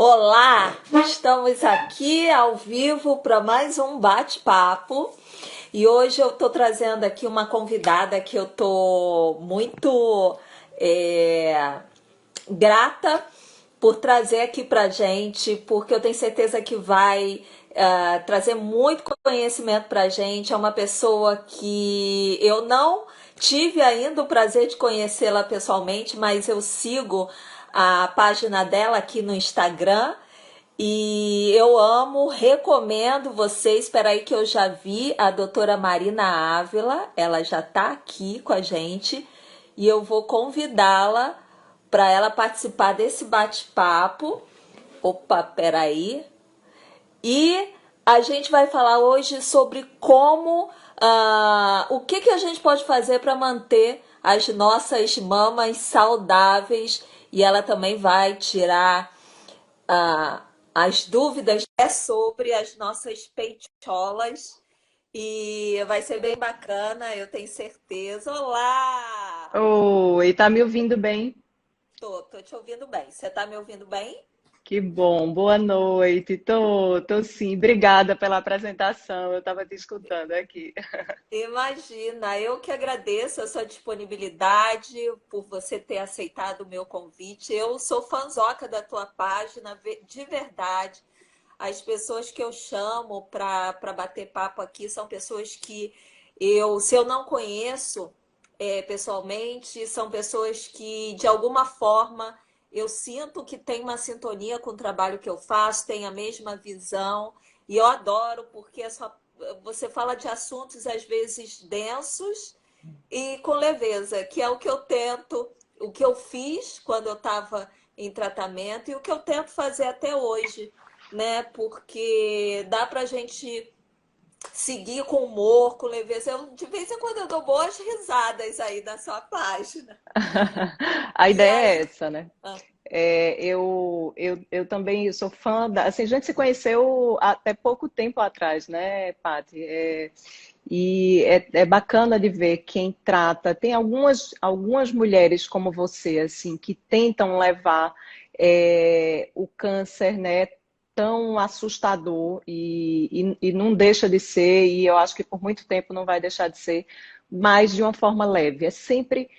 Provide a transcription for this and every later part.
Olá, estamos aqui ao vivo para mais um bate-papo e hoje eu estou trazendo aqui uma convidada que eu estou muito grata por trazer aqui para gente, porque eu tenho certeza que vai trazer muito conhecimento para gente. É uma pessoa que eu não tive ainda o prazer de conhecê-la pessoalmente, mas eu sigo a página dela aqui no Instagram e eu amo, recomendo vocês. Espera aí que eu já vi a doutora Marina Ávila, ela já está aqui com a gente e eu vou convidá-la para ela participar desse bate-papo. Opa, peraí. E a gente vai falar hoje sobre como, o que a gente pode fazer para manter as nossas mamas saudáveis. E ela também vai tirar as dúvidas sobre as nossas peitolas. E vai ser bem bacana, eu tenho certeza. Olá! Oi, tá me ouvindo bem? Tô te ouvindo bem. Você tá me ouvindo bem? Que bom, boa noite. Tô sim. Obrigada pela apresentação. Eu estava te escutando aqui. Imagina, eu que agradeço a sua disponibilidade por você ter aceitado o meu convite. Eu sou fanzoca da tua página, de verdade. As pessoas que eu chamo para bater papo aqui são pessoas que se eu não conheço pessoalmente, são pessoas que de alguma forma eu sinto que tem uma sintonia com o trabalho que eu faço, tem a mesma visão, e eu adoro porque você fala de assuntos às vezes densos e com leveza, que é o que eu tento, o que eu fiz quando eu estava em tratamento e o que eu tento fazer até hoje, né? Porque dá pra gente seguir com humor, com leveza. De vez em quando eu dou boas risadas aí na sua página. A E ideia é aí, essa, né? Eu também sou fã da. Assim, a gente se conheceu até pouco tempo atrás, né, Paty? É bacana de ver quem trata. Tem algumas mulheres como você, assim, que tentam levar o câncer, né, tão assustador e não deixa de ser, e eu acho que por muito tempo não vai deixar de ser, mas de uma forma leve. Eu sempre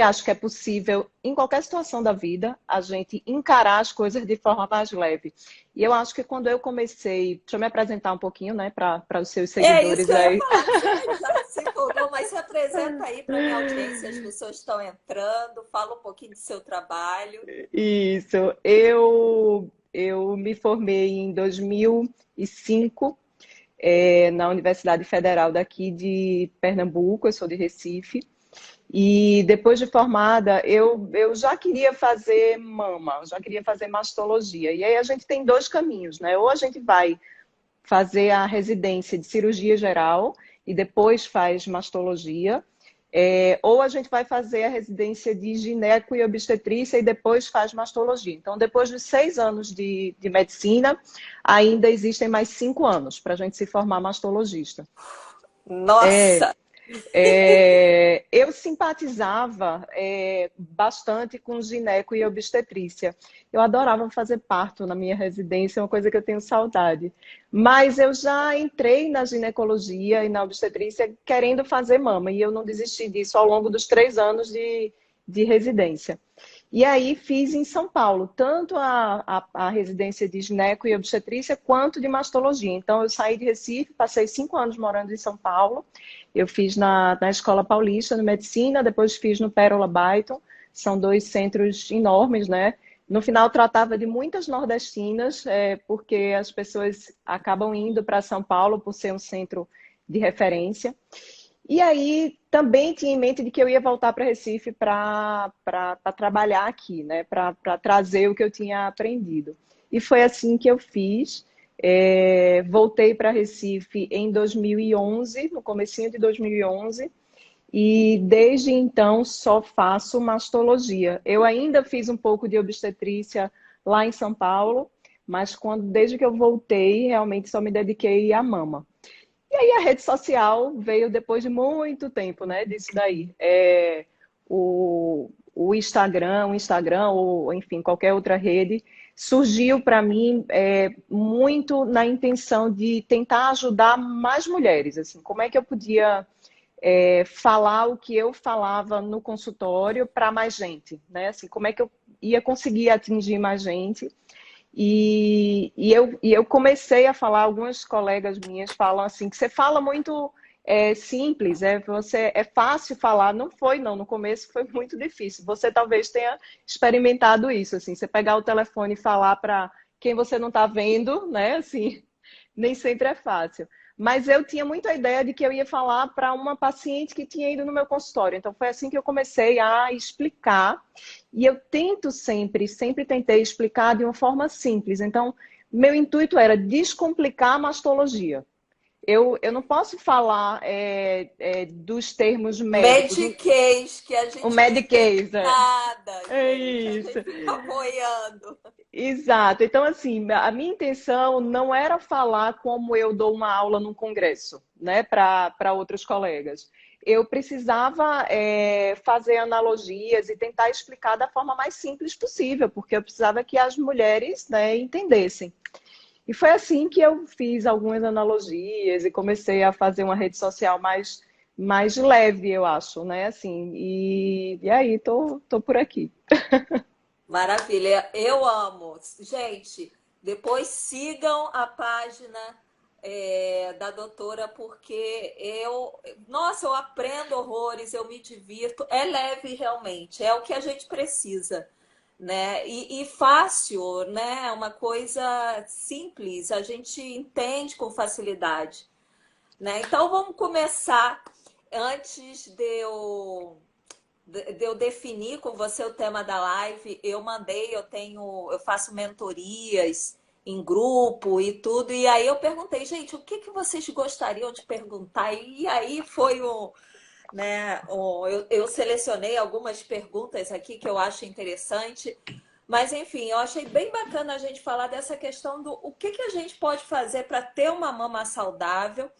acho que é possível, em qualquer situação da vida, a gente encarar as coisas de forma mais leve. E eu acho que quando eu comecei, deixa eu me apresentar um pouquinho, né, para os seus é isso que seguidores eu ia aí. falar, que você já se empolgou, mas se apresenta aí para minha audiência, as pessoas estão entrando, fala um pouquinho do seu trabalho. Isso, eu me formei em 2005, na Universidade Federal daqui de Pernambuco, eu sou de Recife. E depois de formada, eu já queria fazer mama, eu já queria fazer mastologia. E aí a gente tem dois caminhos, né? Ou a gente vai fazer a residência de cirurgia geral e depois faz mastologia, ou a gente vai fazer a residência de gineco e obstetrícia e depois faz mastologia. Então, depois de 6 anos de medicina, ainda existem mais 5 anos para a gente se formar mastologista. É, Nossa! eu simpatizava bastante com gineco e obstetrícia. Eu adorava fazer parto na minha residência, é uma coisa que eu tenho saudade. Mas eu já entrei na ginecologia e na obstetrícia querendo fazer mama, e eu não desisti disso ao longo dos 3 anos de residência. E aí fiz em São Paulo, tanto a residência de gineco e obstetrícia, quanto de mastologia. Então eu saí de Recife, passei 5 anos morando em São Paulo. Eu fiz na Escola Paulista, de Medicina, depois fiz no Pérola Byton. São dois centros enormes, né? No final tratava de muitas nordestinas, porque as pessoas acabam indo para São Paulo por ser um centro de referência. E aí também tinha em mente de que eu ia voltar para Recife para trabalhar aqui, né? Para trazer o que eu tinha aprendido. E foi assim que eu fiz. Voltei para Recife em 2011, no comecinho de 2011, e desde então só faço mastologia. Eu ainda fiz um pouco de obstetrícia lá em São Paulo, mas desde que eu voltei, realmente só me dediquei à mama. E aí a rede social veio depois de muito tempo, né, disso daí. O Instagram, ou enfim, qualquer outra rede, surgiu para mim muito na intenção de tentar ajudar mais mulheres, assim, como é que eu podia falar o que eu falava no consultório para mais gente, né? Assim, como é que eu ia conseguir atingir mais gente. E eu comecei a falar, algumas colegas minhas falam assim, que você fala muito simples, é fácil falar. Não foi, não, no começo foi muito difícil. Você talvez tenha experimentado isso, assim, você pegar o telefone e falar para quem você não está vendo, né? Assim, nem sempre é fácil. Mas eu tinha muito a ideia de que eu ia falar para uma paciente que tinha ido no meu consultório. Então foi assim que eu comecei a explicar. E eu tento sempre tentei explicar de uma forma simples. Então, meu intuito era descomplicar a mastologia. Eu não posso falar dos termos médicos. Mediquês, que a O gente não entende Medicaid, nada, é gente. A isso. gente fica apoiando. Exato. Então, assim, a minha intenção não era falar como eu dou uma aula num congresso, né, para outros colegas. Eu precisava fazer analogias e tentar explicar da forma mais simples possível, porque eu precisava que as mulheres, né, entendessem. E foi assim que eu fiz algumas analogias e comecei a fazer uma rede social mais leve, eu acho, né? Assim, e aí tô por aqui. Maravilha, eu amo. Gente, depois sigam a página da doutora, porque nossa, eu aprendo horrores, eu me divirto. É leve realmente, é o que a gente precisa, né? E fácil, né? Uma coisa simples, a gente entende com facilidade, né? Então vamos começar antes de eu definir com você o tema da live. Eu faço mentorias em grupo e tudo, e aí eu perguntei, gente, o que vocês gostariam de perguntar? E aí foi eu selecionei algumas perguntas aqui que eu acho interessante, mas enfim, eu achei bem bacana a gente falar dessa questão do o que a gente pode fazer para ter uma mama saudável,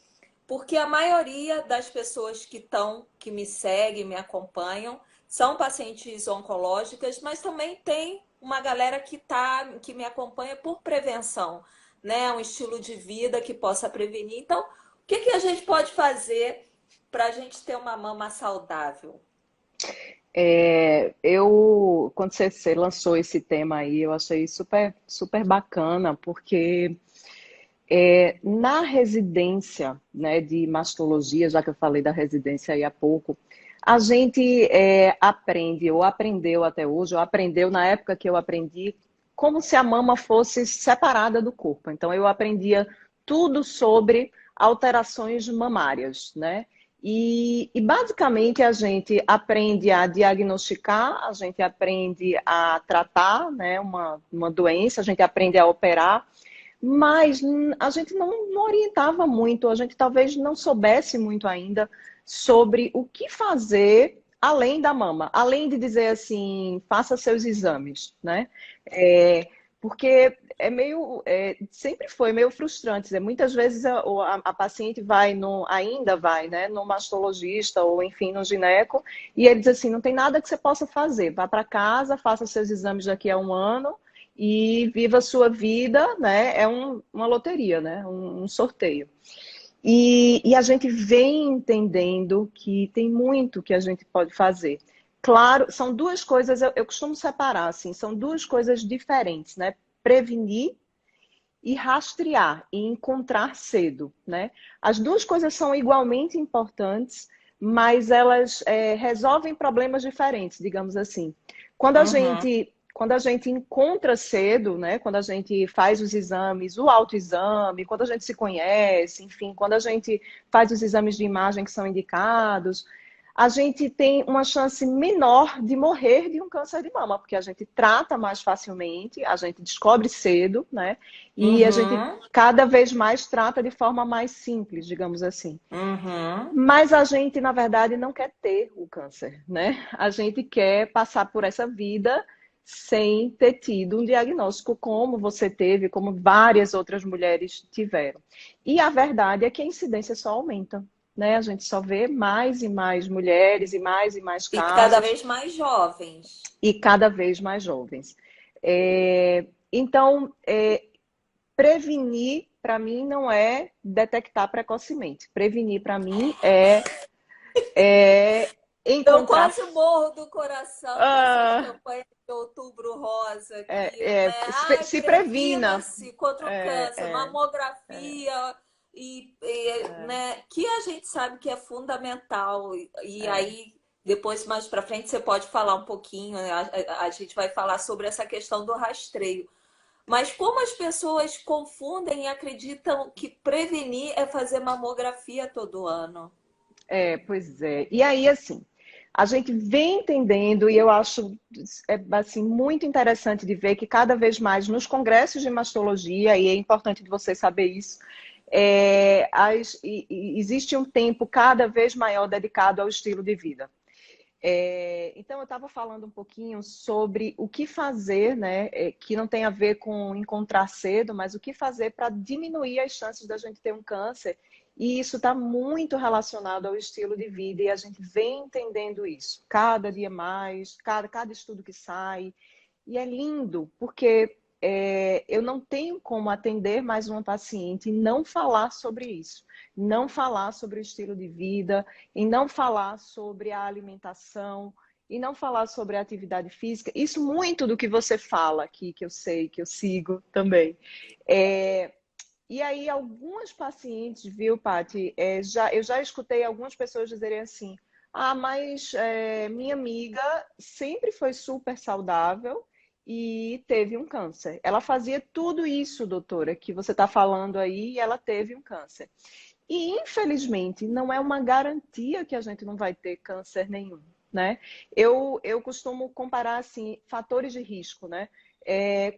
porque a maioria das pessoas que me seguem, me acompanham, são pacientes oncológicas, mas também tem uma galera que me acompanha por prevenção, né? Um estilo de vida que possa prevenir. Então, o que a gente pode fazer para a gente ter uma mama saudável? Quando você lançou esse tema aí, eu achei super bacana, porque na residência, né, de mastologia, já que eu falei da residência aí há pouco, a gente aprende, ou aprendeu até hoje, ou aprendeu na época que eu aprendi, como se a mama fosse separada do corpo. Então, eu aprendia tudo sobre alterações mamárias, né? E basicamente a gente aprende a diagnosticar, a gente aprende a tratar, né, uma doença, a gente aprende a operar, mas a gente não orientava muito, a gente talvez não soubesse muito ainda sobre o que fazer além da mama, além de dizer assim, faça seus exames, né? Porque sempre foi meio frustrante. Muitas vezes a paciente ainda vai, né, no mastologista ou enfim no gineco, e ele diz assim, não tem nada que você possa fazer, vá para casa, faça seus exames daqui a um ano e viva a sua vida, né? É uma loteria, né? Um sorteio. E a gente vem entendendo que tem muito que a gente pode fazer. Claro, são duas coisas, eu costumo separar, assim, são duas coisas diferentes, né? Prevenir e rastrear e encontrar cedo, né? As duas coisas são igualmente importantes, mas elas resolvem problemas diferentes, digamos assim. Quando a Uhum. gente, quando a gente encontra cedo, né? Quando a gente faz os exames, o autoexame, quando a gente se conhece, enfim, quando a gente faz os exames de imagem que são indicados, a gente tem uma chance menor de morrer de um câncer de mama, porque a gente trata mais facilmente, a gente descobre cedo, né? E a gente Uhum. cada vez mais trata de forma mais simples, digamos assim. Uhum. Mas a gente, na verdade, não quer ter o câncer, né? A gente quer passar por essa vida sem ter tido um diagnóstico como você teve, como várias outras mulheres tiveram. E a verdade é que a incidência só aumenta, né? A gente só vê mais e mais mulheres e mais E cada casos vez mais jovens. e cada vez mais jovens. Então, prevenir, para mim, não é detectar precocemente. Prevenir, para mim, é Eu encontrar. quase morro do coração com essas Ah, campanhas de Outubro Rosa, que, né? Ai, se previna. previna-se contra o É, câncer, é, mamografia, é, né, que a gente sabe que é fundamental. E é. aí, depois, mais para frente, você pode falar um pouquinho, né? A gente vai falar sobre essa questão do rastreio. Mas como as pessoas confundem e acreditam que prevenir é fazer mamografia todo ano? Pois é. E aí, assim, a gente vem entendendo, e eu acho assim, muito interessante de ver que cada vez mais nos congressos de mastologia, e é importante de você saber isso, existe um tempo cada vez maior dedicado ao estilo de vida. Então, eu estava falando um pouquinho sobre o que fazer, né, que não tem a ver com encontrar cedo, mas o que fazer para diminuir as chances da gente ter um câncer. E isso está muito relacionado ao estilo de vida, e a gente vem entendendo isso cada dia mais, cada estudo que sai. E é lindo, porque eu não tenho como atender mais uma paciente e não falar sobre isso, não falar sobre o estilo de vida, e não falar sobre a alimentação, e não falar sobre a atividade física. Isso muito do que você fala aqui, que eu sei, que eu sigo também. É, e aí, algumas pacientes, viu, Paty, eu já escutei algumas pessoas dizerem assim: ah, mas minha amiga sempre foi super saudável e teve um câncer. Ela fazia tudo isso, doutora, que você está falando aí, e ela teve um câncer. E, infelizmente, não é uma garantia que a gente não vai ter câncer nenhum, né? Eu costumo comparar, assim, fatores de risco, né?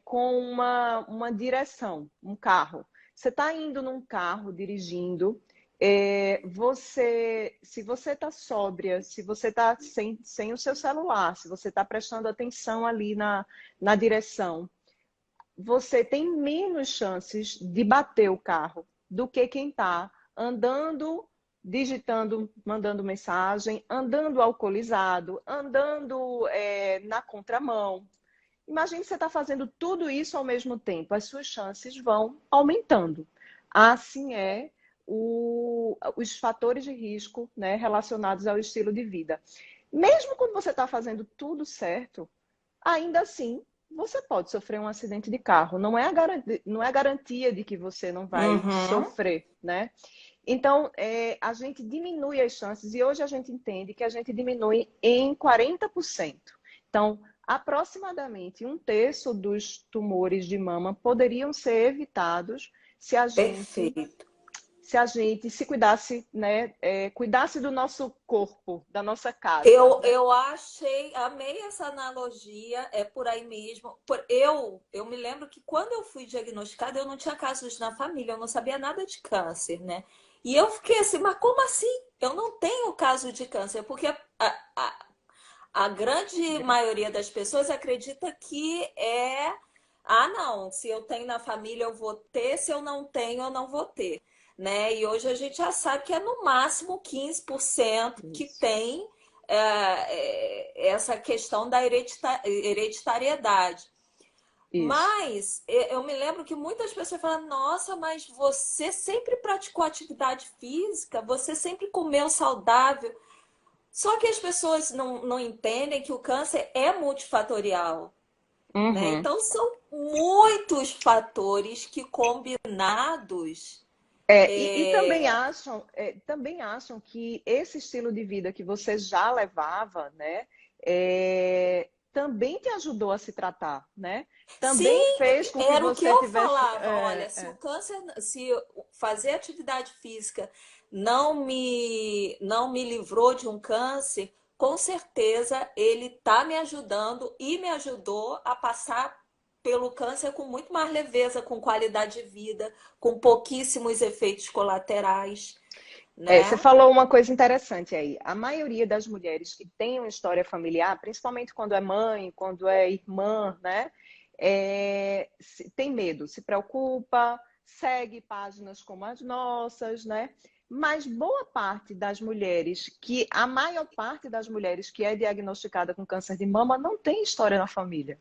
Com uma direção, um carro. Você está indo num carro, dirigindo, se você está sóbria, se você está sem o seu celular, se você está prestando atenção ali na direção, você tem menos chances de bater o carro do que quem está andando, digitando, mandando mensagem, andando alcoolizado, andando na contramão. Imagine você está fazendo tudo isso ao mesmo tempo, as suas chances vão aumentando. Assim os fatores de risco, né, relacionados ao estilo de vida. Mesmo quando você está fazendo tudo certo, ainda assim, você pode sofrer um acidente de carro. Não é a garantia de que você não vai Uhum. sofrer, né? Então, a gente diminui as chances, e hoje a gente entende que a gente diminui em 40%. Então, aproximadamente um terço dos tumores de mama poderiam ser evitados se a gente Perfeito. se cuidasse, né? Cuidasse do nosso corpo, da nossa casa, né? Eu achei, amei essa analogia, é por aí mesmo. Eu me lembro que quando eu fui diagnosticada, eu não tinha casos na família, eu não sabia nada de câncer, né? E eu fiquei assim, mas como assim? Eu não tenho caso de câncer, porque a grande maioria das pessoas acredita que ah, não, se eu tenho na família eu vou ter, se eu não tenho eu não vou ter, né? E hoje a gente já sabe que é no máximo 15% que Isso. tem essa questão da hereditariedade. Isso. Mas eu me lembro que muitas pessoas falam: nossa, mas você sempre praticou atividade física, você sempre comeu saudável. Só que as pessoas não entendem que o câncer é multifatorial, né? Uhum. Então são muitos fatores que combinados. E também acham que esse estilo de vida que você já levava, né, também te ajudou a se tratar, né? Também Sim, fez com que era o que você eu tivesse. falava. Olha, se o câncer, se fazer atividade física não me livrou de um câncer, com certeza ele está me ajudando e me ajudou a passar pelo câncer com muito mais leveza, com qualidade de vida, com pouquíssimos efeitos colaterais, Você né? falou uma coisa interessante aí. A maioria das mulheres que têm uma história familiar, principalmente quando é mãe, quando é irmã, né, tem medo, se preocupa, segue páginas como as nossas, né? Mas boa parte das mulheres, a maior parte das mulheres que é diagnosticada com câncer de mama não tem história na família.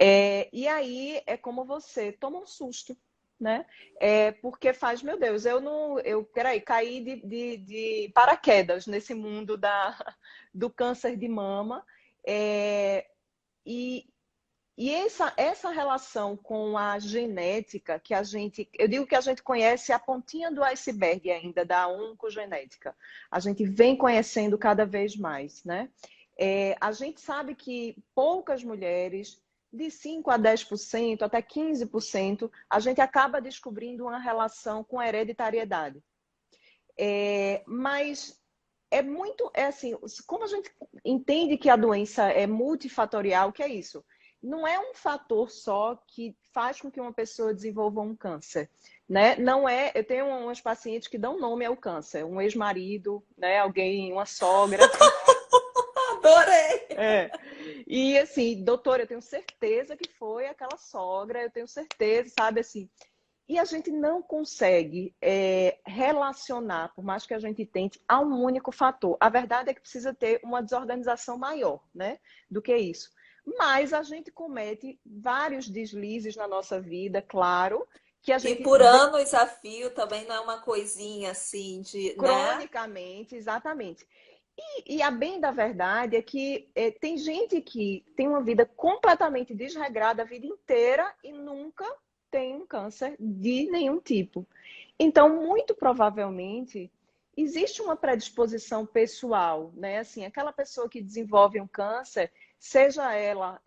E aí é como você toma um susto, né? Porque faz, meu Deus, eu não, peraí, caí de paraquedas nesse mundo do câncer de mama. É, e, e essa relação com a genética que eu digo que a gente conhece a pontinha do iceberg ainda da oncogenética. A gente vem conhecendo cada vez mais, né? A gente sabe que poucas mulheres, de 5 a 10%, até 15%, a gente acaba descobrindo uma relação com hereditariedade. Mas é assim, como a gente entende que a doença é multifatorial, que é isso? Não é um fator só que faz com que uma pessoa desenvolva um câncer, né? Não é, eu tenho umas pacientes que dão nome ao câncer, um ex-marido, né? Alguém, uma sogra. Adorei! É. E assim, doutora, eu tenho certeza que foi aquela sogra, eu tenho certeza, sabe assim. E a gente não consegue relacionar, por mais que a gente tente, a um único fator. A verdade é que precisa ter uma desorganização maior, né, do que isso. Mas a gente comete vários deslizes na nossa vida, claro, que a E gente por anos a fio também não é uma coisinha assim de, né? cronicamente, exatamente. E a bem da verdade é que tem gente que tem uma vida completamente desregrada a vida inteira e nunca tem um câncer de nenhum tipo. Então, muito provavelmente, existe uma predisposição pessoal, né? Assim, aquela pessoa que desenvolve um câncer, seja ela,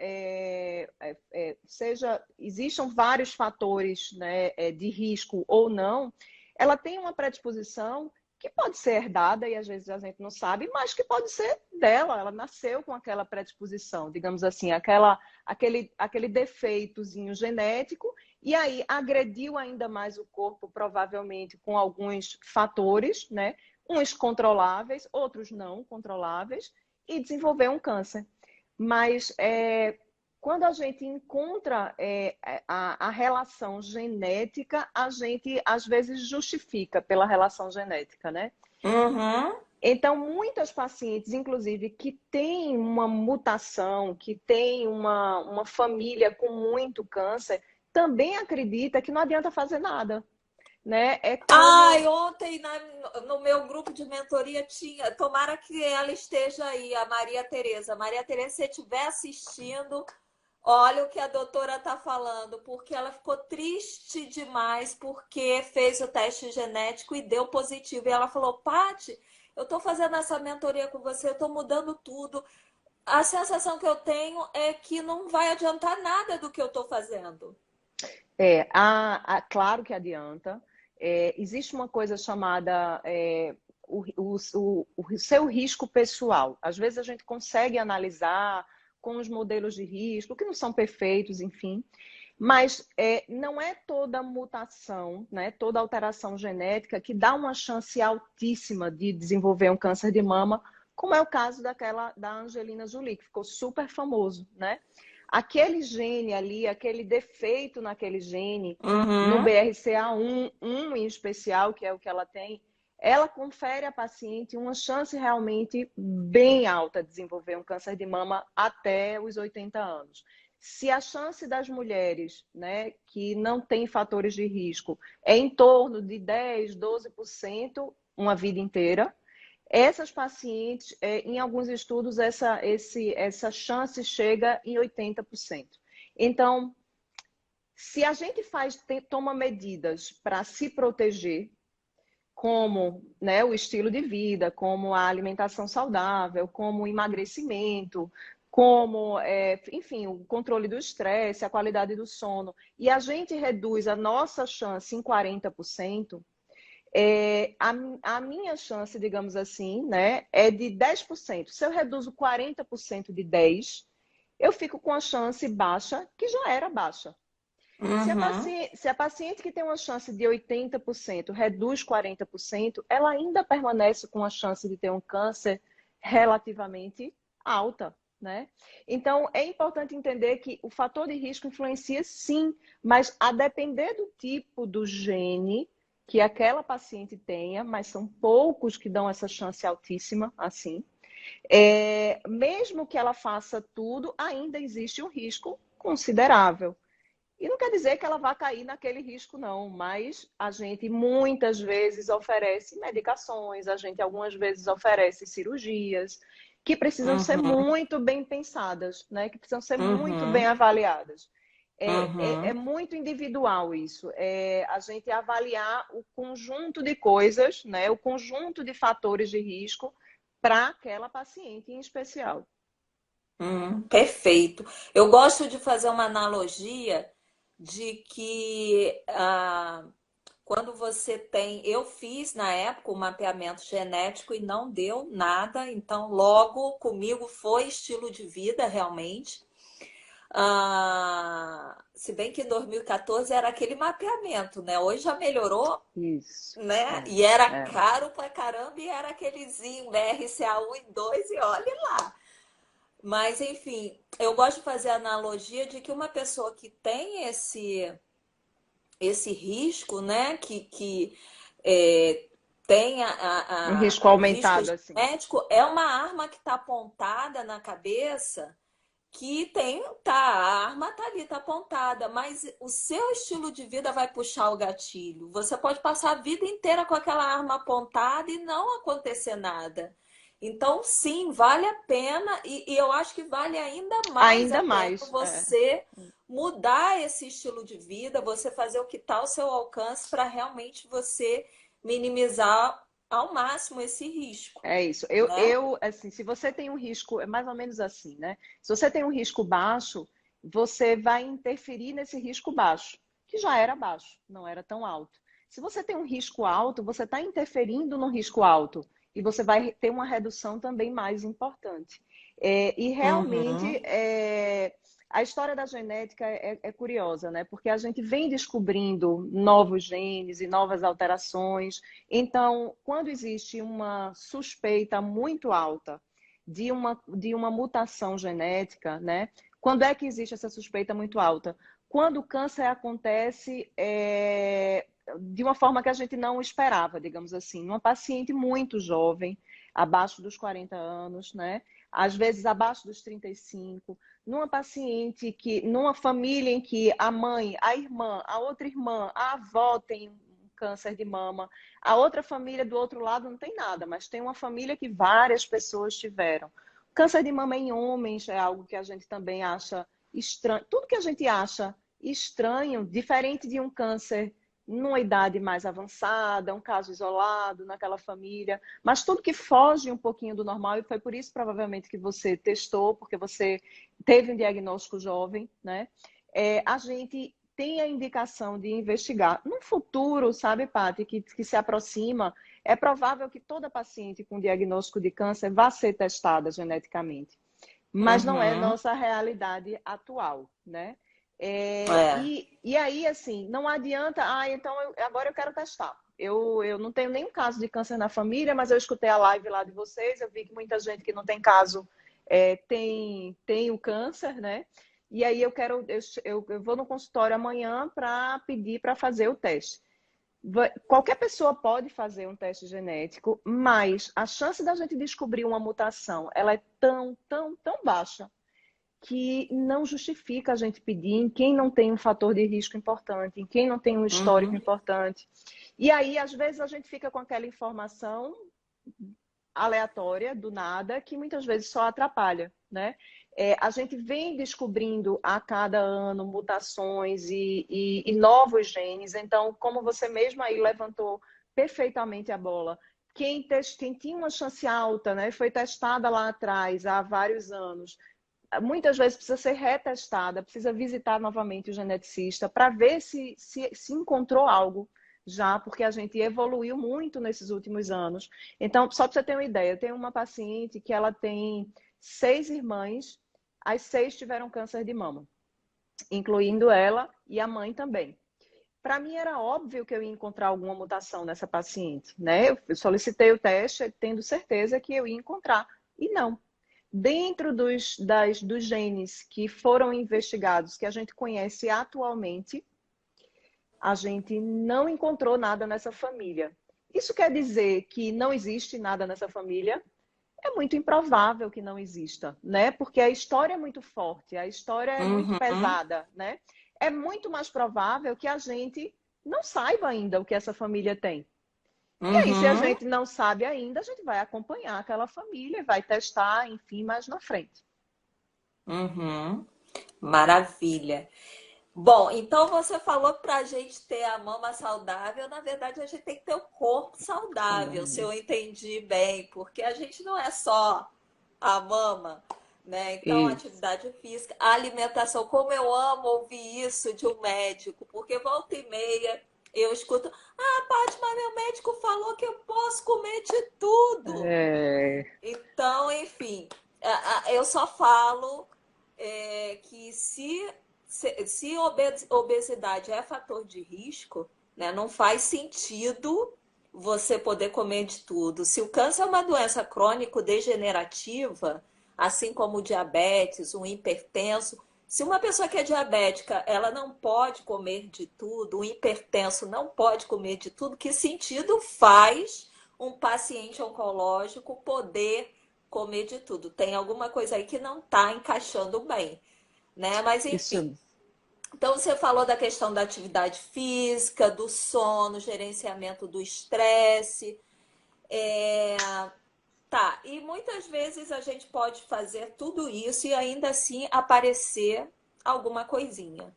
existam vários fatores, né, de risco ou não, ela tem uma predisposição que pode ser herdada e às vezes a gente não sabe, mas que pode ser dela, ela nasceu com aquela predisposição, digamos assim, aquele defeitozinho genético, e aí agrediu ainda mais o corpo, provavelmente com alguns fatores, né? Uns controláveis, outros não controláveis, e desenvolveu um câncer. Mas quando a gente encontra a relação genética, a gente às vezes justifica pela relação genética, né? Uhum. Então, muitas pacientes, inclusive, que têm uma mutação, que têm uma família com muito câncer, também acredita que não adianta fazer nada, né? É Ai, como ontem no meu grupo de mentoria tinha, tomara que ela esteja aí, a Maria Tereza. Maria Tereza, se você estiver assistindo, olha o que a doutora está falando, porque ela ficou triste demais porque fez o teste genético e deu positivo. E ela falou, Paty, eu estou fazendo essa mentoria com você, eu estou mudando tudo. A sensação que eu tenho é que não vai adiantar nada do que eu estou fazendo. claro que adianta. Existe uma coisa chamada o seu risco pessoal. Às vezes a gente consegue analisar com os modelos de risco, que não são perfeitos, enfim, mas não é toda mutação, né, toda alteração genética que dá uma chance altíssima de desenvolver um câncer de mama, como é o caso da Angelina Jolie, que ficou super famoso, né? Aquele gene ali, aquele defeito naquele gene, no Uhum. BRCA1 em especial, que é o que ela tem, ela confere à paciente uma chance realmente bem alta de desenvolver um câncer de mama até os 80 anos. Se a chance das mulheres, né, que não têm fatores de risco é em torno de 10, 12% uma vida inteira, essas pacientes, em alguns estudos, essa chance chega em 80%. Então, se a gente toma medidas para se proteger, como, né, o estilo de vida, como a alimentação saudável, como o emagrecimento, como, enfim, o controle do estresse, a qualidade do sono, e a gente reduz a nossa chance em 40%, a minha chance, digamos assim, né, é de 10%. Se eu reduzo 40% de 10%, eu fico com a chance baixa, que já era baixa. Uhum. Se a paciente que tem uma chance de 80% reduz 40%, ela ainda permanece com a chance de ter um câncer relativamente alta, né? Então, é importante entender que o fator de risco influencia sim, mas a depender do tipo do gene que aquela paciente tenha, mas são poucos que dão essa chance altíssima, assim, mesmo que ela faça tudo, ainda existe um risco considerável. E não quer dizer que ela vá cair naquele risco, não, mas a gente muitas vezes oferece medicações, a gente algumas vezes oferece cirurgias que precisam ser Uhum, muito bem pensadas, né? Que precisam ser muito bem uhum, avaliadas. É uhum. muito individual isso, é a gente avaliar o conjunto de coisas, né? O conjunto de fatores de risco para aquela paciente em especial. Perfeito. Eu gosto de fazer uma analogia de que quando você tem. Eu fiz na época o mapeamento genético e não deu nada, então logo comigo foi estilo de vida realmente. Se bem que em 2014 era aquele mapeamento, né? Hoje já melhorou, Isso. né? E era É. caro pra caramba e era aquelezinho, né? RCA 1 e 2 e olha lá. Mas, enfim, eu gosto de fazer a analogia de que uma pessoa que tem esse risco, né, que é, tem Um risco o risco aumentado, assim. genético, é uma arma que está apontada na cabeça que tem, tá, a arma tá ali, tá apontada, mas o seu estilo de vida vai puxar o gatilho. Você pode passar a vida inteira com aquela arma apontada e não acontecer nada. Então, sim, vale a pena, e eu acho que vale ainda mais a Ainda pena mais. você mudar esse estilo de vida, você fazer o que está ao seu alcance para realmente você minimizar ao máximo esse risco, É isso. né? Assim, se você tem um risco, é mais ou menos assim, né? Se você tem um risco baixo, você vai interferir nesse risco baixo, que já era baixo, não era tão alto. Se você tem um risco alto, você está interferindo no risco alto e você vai ter uma redução também mais importante. E realmente, Uhum, a história da genética é curiosa, né? Porque a gente vem descobrindo novos genes e novas alterações. Então, quando existe uma suspeita muito alta de uma mutação genética, né? Quando é que existe essa suspeita muito alta? Quando o câncer acontece de uma forma que a gente não esperava, digamos assim, numa paciente muito jovem, abaixo dos 40 anos, né? Às vezes abaixo dos 35, numa paciente numa família em que a mãe, a irmã, a outra irmã, a avó tem um câncer de mama, a outra família do outro lado não tem nada, mas tem uma família que várias pessoas tiveram. Câncer de mama em homens é algo que a gente também acha estranho. Tudo que a gente acha estranho, diferente de um câncer numa idade mais avançada, um caso isolado naquela família, mas tudo que foge um pouquinho do normal, e foi por isso provavelmente que você testou, porque você teve um diagnóstico jovem, né? A gente tem a indicação de investigar. No futuro, sabe, Paty, que se aproxima, é provável que toda paciente com diagnóstico de câncer vá ser testada geneticamente, mas não é uhum. nossa realidade atual, né? É. E aí, assim, não adianta, então agora eu quero testar. Eu não tenho nenhum caso de câncer na família, mas eu escutei a live lá de vocês, eu vi que muita gente que não tem caso tem o câncer, né? E aí eu vou no consultório amanhã para pedir para fazer o teste. Qualquer pessoa pode fazer um teste genético, mas a chance da gente descobrir uma mutação, ela é tão, tão, tão baixa que não justifica a gente pedir em quem não tem um fator de risco importante, em quem não tem um histórico Uhum. importante. E aí, às vezes, a gente fica com aquela informação aleatória, do nada, que muitas vezes só atrapalha, né? A gente vem descobrindo a cada ano mutações e novos genes. Então, como você mesma aí levantou perfeitamente a bola, quem tinha uma chance alta, né, foi testada lá atrás, há vários anos, muitas vezes precisa ser retestada, precisa visitar novamente o geneticista para ver se encontrou algo já, porque a gente evoluiu muito nesses últimos anos. Então, só para você ter uma ideia, eu tenho uma paciente que ela tem 6 irmãs, as 6 tiveram câncer de mama, incluindo ela e a mãe também. Para mim era óbvio que eu ia encontrar alguma mutação nessa paciente, né? Eu solicitei o teste tendo certeza que eu ia encontrar, e não. Dentro dos genes que foram investigados, que a gente conhece atualmente, a gente não encontrou nada nessa família. Isso quer dizer que não existe nada nessa família? É muito improvável que não exista, né? Porque a história é muito forte, a história é muito Uhum, pesada, né? É muito mais provável que a gente não saiba ainda o que essa família tem. E aí, se a uhum, gente não sabe ainda, a gente vai acompanhar aquela família, vai testar, enfim, mais na frente. uhum. Maravilha. Bom, então você falou pra gente ter a mama saudável, na verdade a gente tem que ter o corpo saudável, se Hum, eu entendi bem, porque a gente não é só a mama, né? Então, Isso. atividade física, a alimentação, como eu amo ouvir isso de um médico, porque volta e meia eu escuto, ah, Paty, mas meu médico falou que eu posso comer de tudo. É, Então, enfim, eu só falo que se obesidade é fator de risco, né, não faz sentido você poder comer de tudo. Se o câncer é uma doença crônico-degenerativa, assim como o diabetes, um hipertenso, se uma pessoa que é diabética, ela não pode comer de tudo, um hipertenso não pode comer de tudo, que sentido faz um paciente oncológico poder comer de tudo? Tem alguma coisa aí que não está encaixando bem, né? Mas enfim. isso. Então você falou da questão da atividade física, do sono, gerenciamento do estresse. É, tá, e muitas vezes a gente pode fazer tudo isso e ainda assim aparecer alguma coisinha.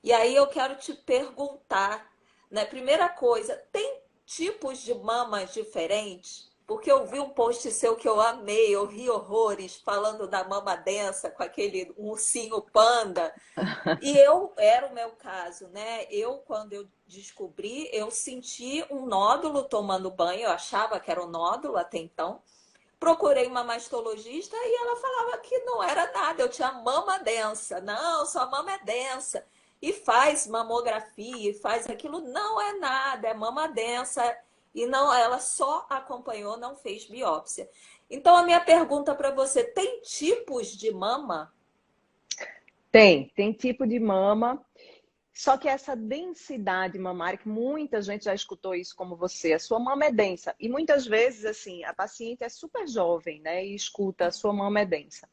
E aí eu quero te perguntar, né? Primeira coisa, tem tipos de mamas diferentes? Porque eu vi um post seu que eu amei, eu ri horrores falando da mama densa com aquele ursinho panda. E eu, era o meu caso, né? Eu, quando eu descobri, eu senti um nódulo tomando banho, eu achava que era um nódulo até então. Procurei uma mastologista e ela falava que não era nada, eu tinha mama densa. Não, sua mama é densa. E faz mamografia, e faz aquilo, não é nada, é mama densa. E não, ela só acompanhou, não fez biópsia. Então a minha pergunta para você, tem tipos de mama? Tem tipo de mama. Só que essa densidade mamária, que muita gente já escutou isso como você, a sua mama é densa. E muitas vezes, assim, a paciente é super jovem, né? E escuta, a sua mama é densa.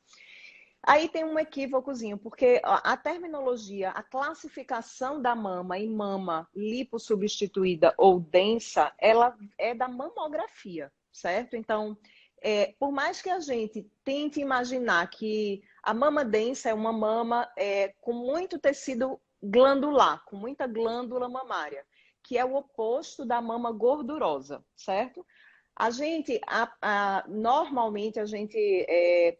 Aí tem um equívocozinho, porque a terminologia, a classificação da mama em mama lipossubstituída ou densa, ela é da mamografia, certo? Então, por mais que a gente tente imaginar que a mama densa é uma mama com muito tecido glandular, com muita glândula mamária, que é o oposto da mama gordurosa, certo? A gente, normalmente, a gente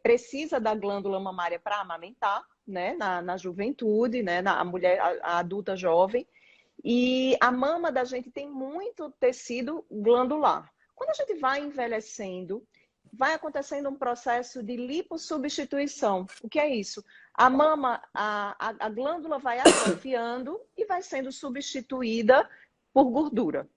precisa da glândula mamária para amamentar, né, na juventude, né, na mulher a adulta jovem, e a mama da gente tem muito tecido glandular. Quando a gente vai envelhecendo, vai acontecendo um processo de lipossubstituição. O que é isso? A mama, a glândula vai atrofiando e vai sendo substituída por gordura.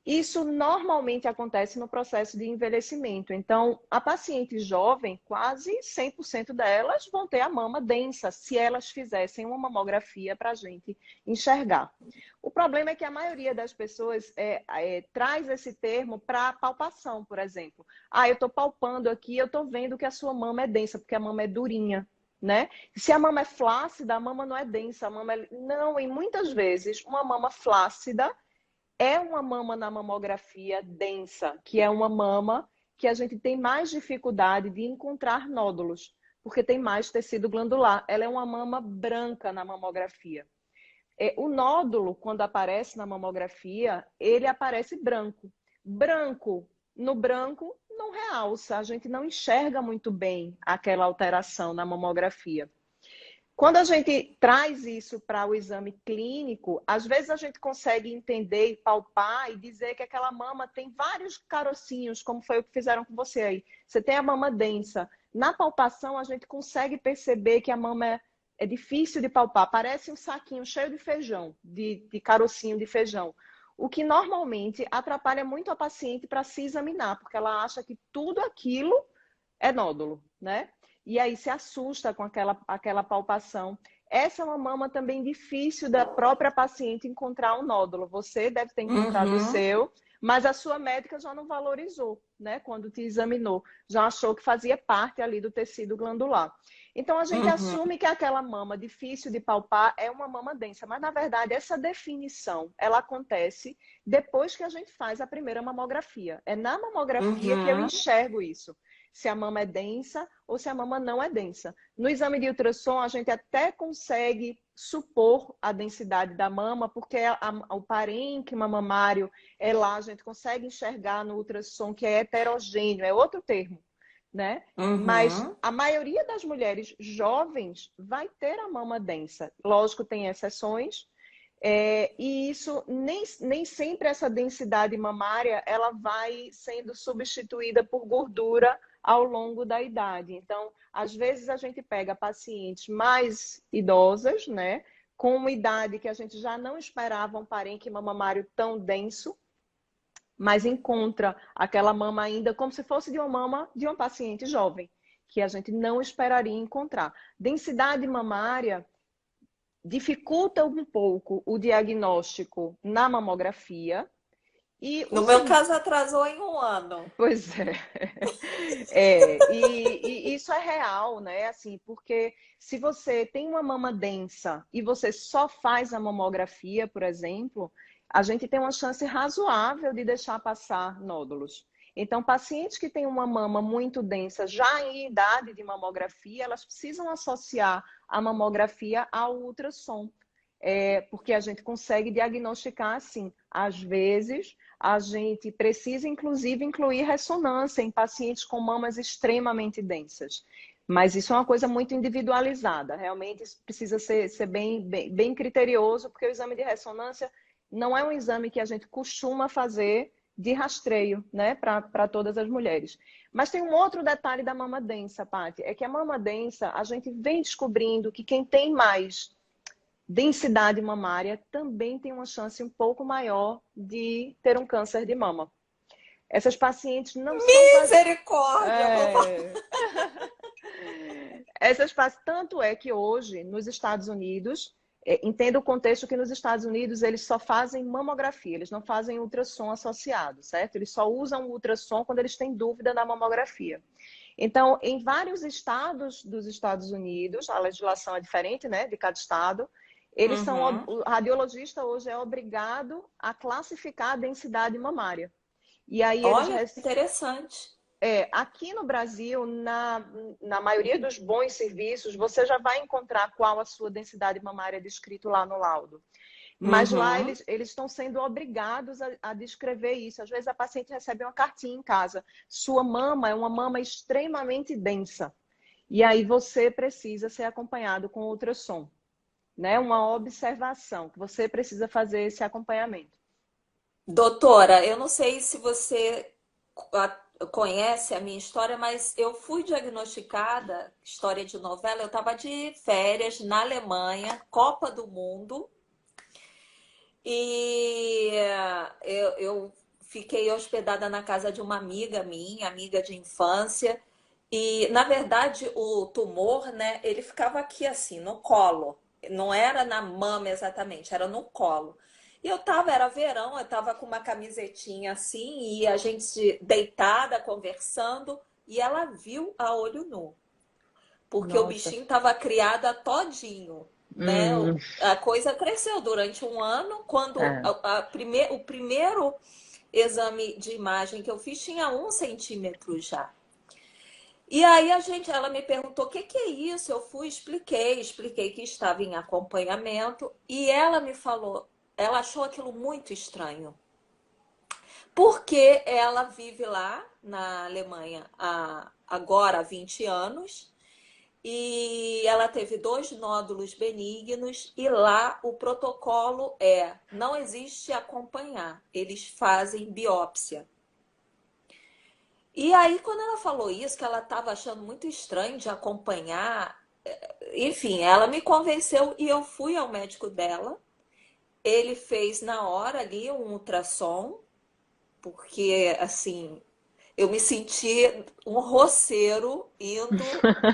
Isso normalmente acontece no processo de envelhecimento. Então, a paciente jovem, quase 100% delas vão ter a mama densa, se elas fizessem uma mamografia para a gente enxergar. O problema é que a maioria das pessoas traz esse termo para palpação, por exemplo. Ah, eu estou palpando aqui, eu estou vendo que a sua mama é densa, porque a mama é durinha. Né? Se a mama é flácida, a mama não é densa, a mama é... Não, e muitas vezes uma mama flácida é uma mama na mamografia densa, que é uma mama que a gente tem mais dificuldade de encontrar nódulos, porque tem mais tecido glandular. Ela é uma mama branca na mamografia. O nódulo, quando aparece na mamografia, ele aparece branco. Branco, no branco, não realça, a gente não enxerga muito bem aquela alteração na mamografia. Quando a gente traz isso para o exame clínico, às vezes a gente consegue entender e palpar e dizer que aquela mama tem vários carocinhos, como foi o que fizeram com você aí. Você tem a mama densa. Na palpação, a gente consegue perceber que a mama é difícil de palpar. Parece um saquinho cheio de feijão, de carocinho de feijão. O que normalmente atrapalha muito a paciente para se examinar, porque ela acha que tudo aquilo é nódulo, né? E aí se assusta com aquela palpação. Essa é uma mama também difícil da própria paciente encontrar um nódulo. Você deve ter encontrado o Uhum. seu, mas a sua médica já não valorizou, né? Quando te examinou, já achou que fazia parte ali do tecido glandular. Então a gente Uhum. assume que aquela mama difícil de palpar é uma mama densa, mas na verdade essa definição ela acontece depois que a gente faz a primeira mamografia. É na mamografia que eu Uhum. enxergo isso, se a mama é densa ou se a mama não é densa. No exame de ultrassom a gente até consegue supor a densidade da mama, porque o parênquima mamário é lá, a gente consegue enxergar no ultrassom que é heterogêneo, é outro termo, né? Mas Uhum. a maioria das mulheres jovens vai ter a mama densa. Lógico, tem exceções, e isso nem sempre essa densidade mamária ela vai sendo substituída por gordura ao longo da idade. Então, às vezes a gente pega pacientes mais idosas, né, com uma idade que a gente já não esperava um parênquima mamário tão denso, mas encontra aquela mama ainda como se fosse de uma mama de uma paciente jovem, que a gente não esperaria encontrar. Densidade mamária dificulta um pouco o diagnóstico na mamografia. E o No meu seguinte, caso, atrasou em um ano. pois é, e isso é real, né? Assim, porque se você tem uma mama densa e você só faz a mamografia, por exemplo, a gente tem uma chance razoável de deixar passar nódulos. Então, pacientes que têm uma mama muito densa, já em idade de mamografia, elas precisam associar a mamografia ao ultrassom, porque a gente consegue diagnosticar assim. Às vezes, a gente precisa, inclusive, incluir ressonância em pacientes com mamas extremamente densas. Mas isso é uma coisa muito individualizada. Realmente, isso precisa ser bem criterioso, porque o exame de ressonância não é um exame que a gente costuma fazer de rastreio, né, para todas as mulheres. Mas tem um outro detalhe da mama densa, Paty, é que a mama densa, a gente vem descobrindo que quem tem mais densidade mamária também tem uma chance um pouco maior de ter um câncer de mama. Essas pacientes não são... Misericórdia, vovó. É... Tanto é que hoje, nos Estados Unidos, entenda o contexto que nos Estados Unidos eles só fazem mamografia, eles não fazem ultrassom associado, certo? Eles só usam o ultrassom quando eles têm dúvida da mamografia. Então, em vários estados dos Estados Unidos, a legislação é diferente, né, de cada estado, eles são, Uhum. o radiologista hoje é obrigado a classificar a densidade mamária. E aí Olha, interessante. aqui no Brasil, na maioria dos bons serviços, você já vai encontrar qual a sua densidade mamária descrito lá no laudo. Mas lá Uhum. eles estão sendo obrigados a descrever isso. Às vezes a paciente recebe uma cartinha em casa. Sua mama é uma mama extremamente densa. E aí você precisa ser acompanhado com ultrassom, né? Uma observação, que você precisa fazer esse acompanhamento. Doutora, eu não sei se você conhece a minha história, mas eu fui diagnosticada, história de novela, eu estava de férias na Alemanha, Copa do Mundo, e eu fiquei hospedada na casa de uma amiga minha, amiga de infância, e na verdade o tumor, né, ele ficava aqui assim, no colo, não era na mama exatamente, era no colo. E eu tava, era verão, eu tava com uma camisetinha assim, e a gente deitada, conversando, e ela viu a olho nu porque o Nossa. bichinho estava criado todinho, né? Hum, A coisa cresceu durante um ano, quando é. o primeiro exame de imagem que eu fiz tinha 1 centímetro já. E aí ela me perguntou, o que que é isso? Eu fui, expliquei que estava em acompanhamento, e ela me falou, ela achou aquilo muito estranho, porque ela vive lá na Alemanha agora há 20 anos, e ela teve 2 nódulos benignos e lá o protocolo não existe acompanhar, eles fazem biópsia. E aí quando ela falou isso, que ela estava achando muito estranho de acompanhar, enfim, ela me convenceu e eu fui ao médico dela. Ele fez na hora ali um ultrassom, porque assim, eu me senti um roceiro indo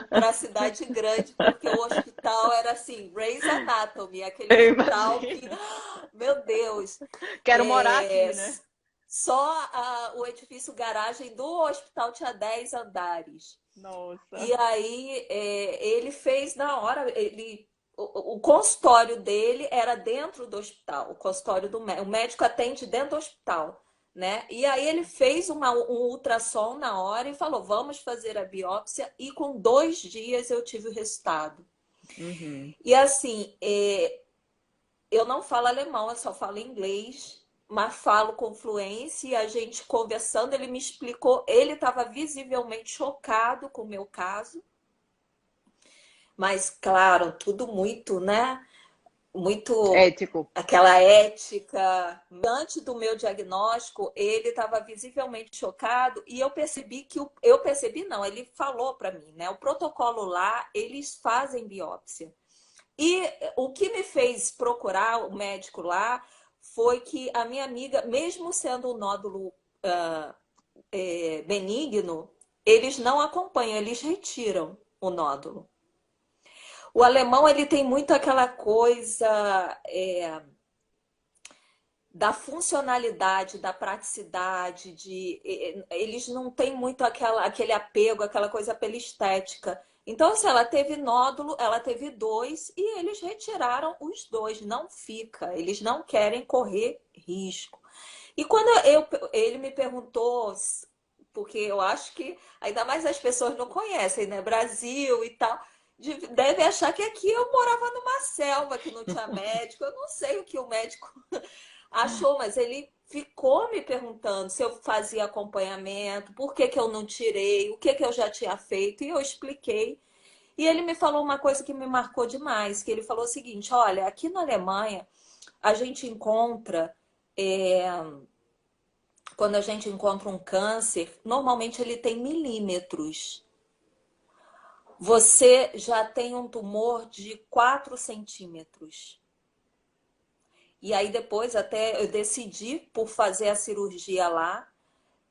para a cidade grande, porque o hospital era assim, Grey's Anatomy, aquele Eu hospital que, imagino. meu Deus, Quero morar é, aqui, né? Só o edifício garagem do hospital tinha 10 andares. Nossa. E aí ele fez na hora, o consultório dele era dentro do hospital, o consultório do médico. O médico atende dentro do hospital, né? E aí ele fez um ultrassom na hora e falou: vamos fazer a biópsia. E com 2 dias eu tive o resultado. Uhum. E assim, eu não falo alemão, eu só falo inglês, mas falo com fluência. E a gente conversando, ele me explicou, ele estava visivelmente chocado com o meu caso. Mas, claro, tudo muito, né? Muito Ético. aquela ética. Antes do meu diagnóstico, ele estava visivelmente chocado e eu percebi que eu percebi não, ele falou para mim, né? O protocolo lá, eles fazem biópsia. E o que me fez procurar o médico lá foi que a minha amiga, mesmo sendo um nódulo benigno, eles não acompanham, eles retiram o nódulo. O alemão ele tem muito aquela coisa da funcionalidade, da praticidade, eles não têm muito aquele apego, aquela coisa pela estética. Então, se ela teve nódulo, ela teve 2 e eles retiraram os 2, não fica, eles não querem correr risco. E quando ele me perguntou, porque eu acho que ainda mais as pessoas não conhecem, né? Brasil e tal, deve achar que aqui eu morava numa selva, que não tinha médico. Eu não sei o que o médico achou, mas ele ficou me perguntando se eu fazia acompanhamento, por que que eu não tirei, o que que eu já tinha feito, e eu expliquei. E ele me falou uma coisa que me marcou demais, que ele falou o seguinte: olha, aqui na Alemanha a gente encontra é, quando a gente encontra um câncer, normalmente ele tem milímetros. Você já tem um tumor de 4 centímetros. E aí depois até eu decidi por fazer a cirurgia lá.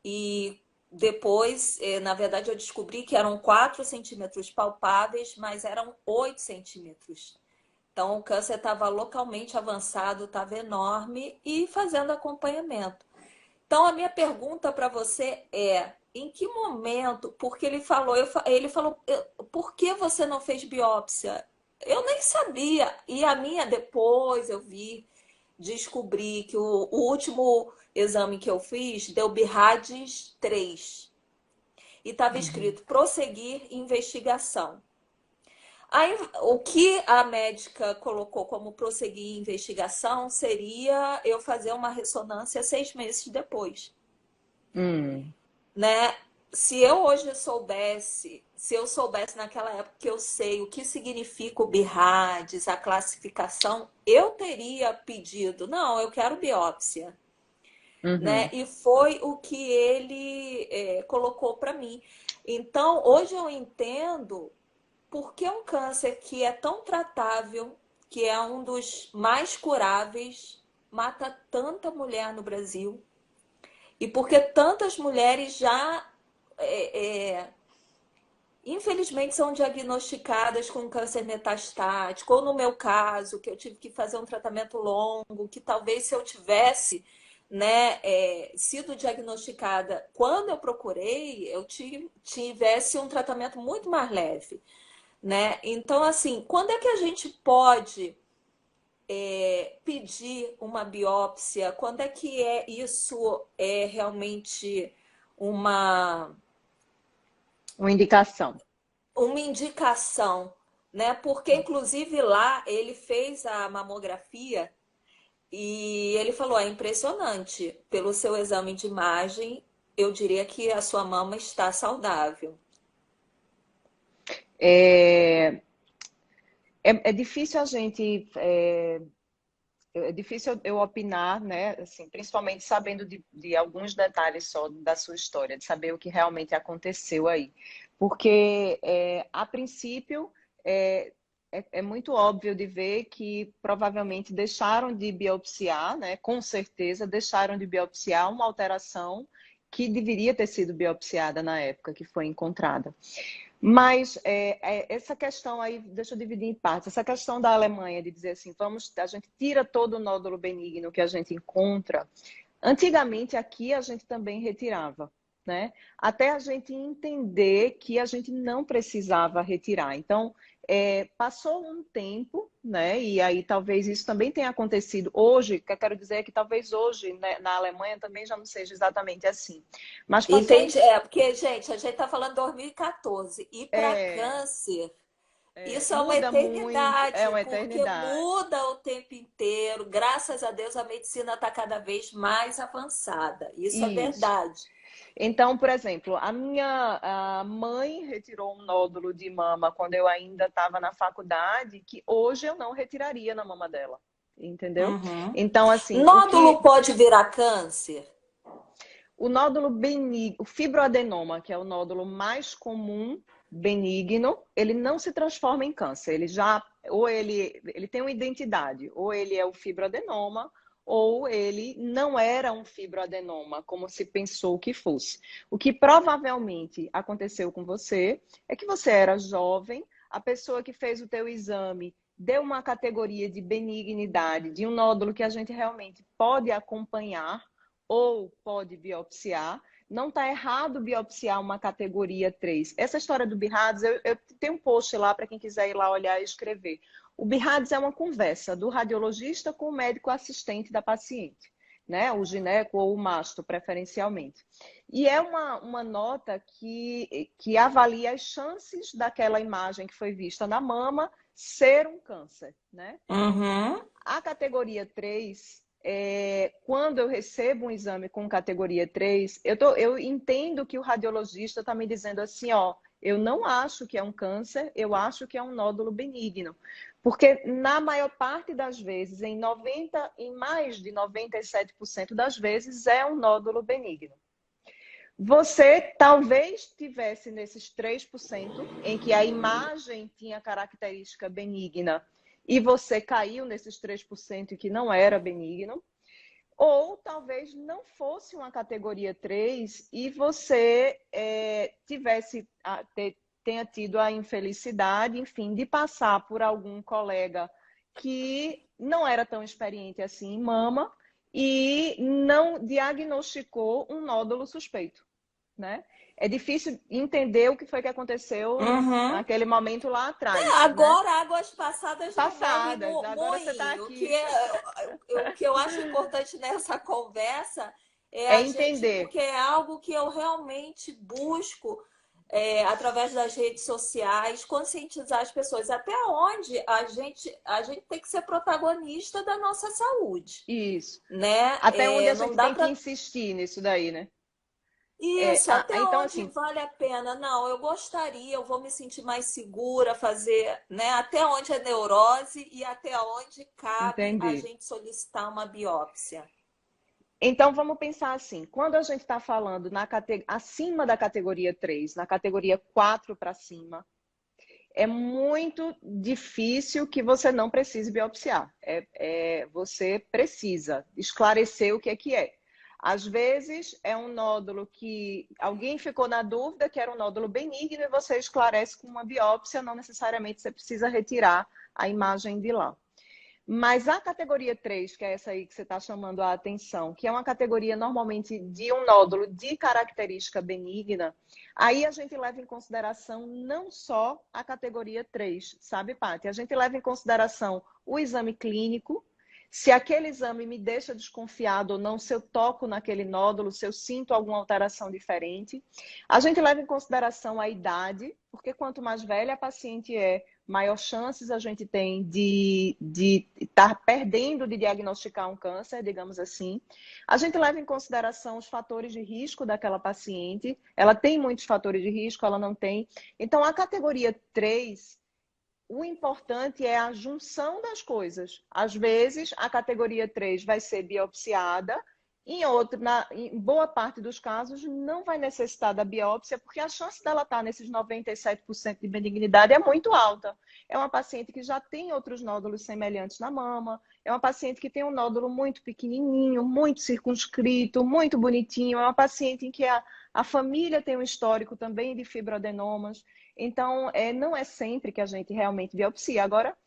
E depois, na verdade, eu descobri que eram 4 centímetros palpáveis, mas eram 8 centímetros. Então o câncer estava localmente avançado, estava enorme e fazendo acompanhamento. Então, a minha pergunta para você é: em que momento? Porque ele falou, por que você não fez biópsia? Eu nem sabia. E a minha, depois eu descobri que o último exame que eu fiz deu BIRADS 3 e estava Uhum. escrito prosseguir investigação. Aí, o que a médica colocou como prosseguir investigação seria eu fazer uma ressonância 6 meses depois, Hum. né? Se eu hoje soubesse, se eu soubesse naquela época que eu sei o que significa o BIRADS, a classificação, eu teria pedido, não, eu quero biópsia, né? Uhum. E foi o que ele colocou para mim. Então, hoje eu entendo por que um câncer que é tão tratável, que é um dos mais curáveis, mata tanta mulher no Brasil. E porque tantas mulheres já, é, é, infelizmente, são diagnosticadas com câncer metastático, ou no meu caso, que eu tive que fazer um tratamento longo, que talvez se eu tivesse, né, sido diagnosticada quando eu procurei, eu tivesse um tratamento muito mais leve, né? Então, assim, quando é que a gente pode pedir uma biópsia? Quando é que isso é realmente uma, Uma indicação. uma indicação, né? Porque, inclusive, lá ele fez a mamografia e ele falou: é impressionante, pelo seu exame de imagem, eu diria que a sua mama está saudável. É, é difícil a gente, é difícil eu opinar, né? Assim, principalmente sabendo de alguns detalhes só da sua história, de saber o que realmente aconteceu aí. Porque, a princípio, é, é muito óbvio de ver que provavelmente deixaram de biopsiar, né? Com certeza deixaram de biopsiar uma alteração que deveria ter sido biopsiada na época que foi encontrada. Mas essa questão aí, deixa eu dividir em partes. Essa questão da Alemanha de dizer assim, a gente tira todo o nódulo benigno que a gente encontra. Antigamente aqui a gente também retirava, né? Até a gente entender que a gente não precisava retirar. Então, passou um tempo, né? E aí talvez isso também tenha acontecido hoje. O que eu quero dizer é que talvez hoje, né, na Alemanha também já não seja exatamente assim. Mas passou Entende? uns, É, porque, gente, a gente está falando 2014 e para é, câncer, isso é uma muda muito, é eternidade, uma porque eternidade. muda o tempo inteiro. Graças a Deus, a medicina está cada vez mais avançada. Isso é Isso. verdade. Então, por exemplo, a mãe retirou um nódulo de mama quando eu ainda estava na faculdade, que hoje eu não retiraria na mama dela, entendeu? Uhum. Então, assim, Nódulo pode virar câncer? o nódulo benigno, o fibroadenoma, que é o nódulo mais comum benigno, ele não se transforma em câncer. Ele já, ou ele tem uma identidade, ou ele é o fibroadenoma, ou ele não era um fibroadenoma, como se pensou que fosse. O que provavelmente aconteceu com você é que você era jovem, a pessoa que fez o teu exame deu uma categoria de benignidade, de um nódulo que a gente realmente pode acompanhar ou pode biopsiar. Não está errado biopsiar uma categoria 3. Essa história do BIRADS, eu tenho um post lá para quem quiser ir lá olhar e escrever. O BIRADS é uma conversa do radiologista com o médico assistente da paciente, né? O gineco ou o masto, preferencialmente. E é uma nota que avalia as chances daquela imagem que foi vista na mama ser um câncer, né? Uhum. A categoria 3, quando eu recebo um exame com categoria 3, eu entendo que o radiologista está me dizendo assim, ó, eu não acho que é um câncer, eu acho que é um nódulo benigno. Porque na maior parte das vezes, em mais de 97% das vezes, é um nódulo benigno. Você talvez tivesse nesses 3% em que a imagem tinha característica benigna e você caiu nesses 3% e que não era benigno, ou talvez não fosse uma categoria 3 e você tenha tido a infelicidade, enfim, de passar por algum colega que não era tão experiente assim em mama e não diagnosticou um nódulo suspeito, né? É difícil entender o que foi que aconteceu Uhum. naquele momento lá É, atrás, né? agora águas passadas não movem Passadas, agora você está moinho. aqui. O que eu acho importante nessa conversa é É a gente, entender. porque é algo que eu realmente busco através das redes sociais, conscientizar as pessoas até onde a gente tem que ser protagonista da nossa saúde, Isso. né? Até onde a Não gente dá tem que para insistir nisso daí, né? isso, até Então, onde assim, vale a pena? Não, eu gostaria, eu vou me sentir mais segura, fazer, né? Até onde é neurose e até onde cabe a entendi. gente solicitar uma biópsia. Então, vamos pensar assim: quando a gente está falando acima da categoria 3, na categoria 4 para cima, é muito difícil que você não precise biopsiar. Você precisa esclarecer o que é que é. Às vezes é um nódulo que alguém ficou na dúvida que era um nódulo benigno e você esclarece com uma biópsia, não necessariamente você precisa retirar a imagem de lá. Mas a categoria 3, que é essa aí que você está chamando a atenção, que é uma categoria normalmente de um nódulo de característica benigna, aí a gente leva em consideração não só a categoria 3, sabe, Paty? A gente leva em consideração o exame clínico, se aquele exame me deixa desconfiado ou não, se eu toco naquele nódulo, se eu sinto alguma alteração diferente. A gente leva em consideração a idade, porque quanto mais velha a paciente é, maior chances a gente tem de estar perdendo de diagnosticar um câncer, digamos assim. A gente leva em consideração os fatores de risco daquela paciente. Ela tem muitos fatores de risco, ela não tem. Então, a categoria 3, o importante é a junção das coisas. Às vezes, a categoria 3 vai ser biopsiada, em boa parte dos casos, não vai necessitar da biópsia, porque a chance dela estar nesses 97% de benignidade é muito alta. É uma paciente que já tem outros nódulos semelhantes na mama, é uma paciente que tem um nódulo muito pequenininho, muito circunscrito, muito bonitinho, é uma paciente em que a família tem um histórico também de fibroadenomas. Então, não é sempre que a gente realmente biopsia. Agora,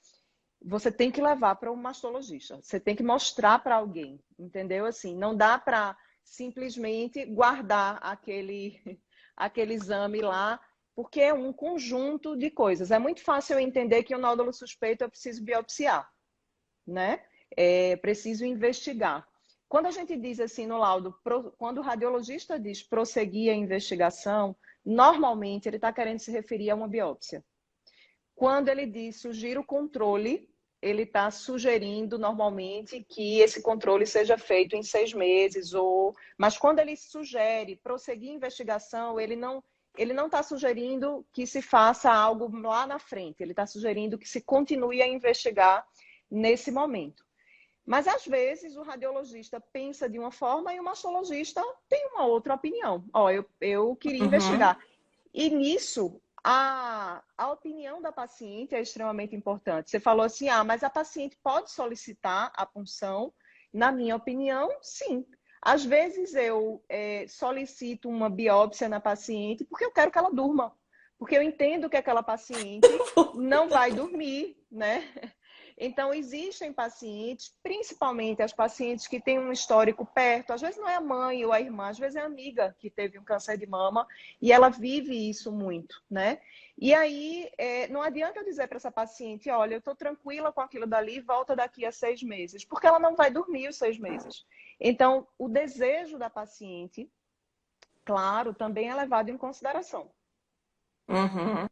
você tem que levar para um mastologista. Você tem que mostrar para alguém, entendeu? Assim, não dá para simplesmente guardar aquele exame lá, porque é um conjunto de coisas. É muito fácil eu entender que o nódulo suspeito eu preciso biopsiar, né? É preciso investigar. Quando a gente diz assim no laudo, quando o radiologista diz prosseguir a investigação, normalmente ele está querendo se referir a uma biópsia. Quando ele diz sugira o controle, ele está sugerindo normalmente que esse controle seja feito em 6 meses, mas quando ele sugere prosseguir a investigação, ele não está sugerindo que se faça algo lá na frente, ele está sugerindo que se continue a investigar nesse momento. Mas às vezes o radiologista pensa de uma forma e o mastologista tem uma outra opinião. Ó, eu queria Uhum. investigar. E nisso, a opinião da paciente é extremamente importante. Você falou assim, mas a paciente pode solicitar a punção? Na minha opinião, sim. Às vezes eu solicito uma biópsia na paciente porque eu quero que ela durma. Porque eu entendo que aquela paciente não vai dormir, né? Então, existem pacientes, principalmente as pacientes que têm um histórico perto, às vezes não é a mãe ou a irmã, às vezes é a amiga que teve um câncer de mama e ela vive isso muito, né? E aí, não adianta eu dizer para essa paciente, olha, eu estou tranquila com aquilo dali, volta daqui a 6 meses, porque ela não vai dormir os 6 meses. Então, o desejo da paciente, claro, também é levado em consideração. Uhum.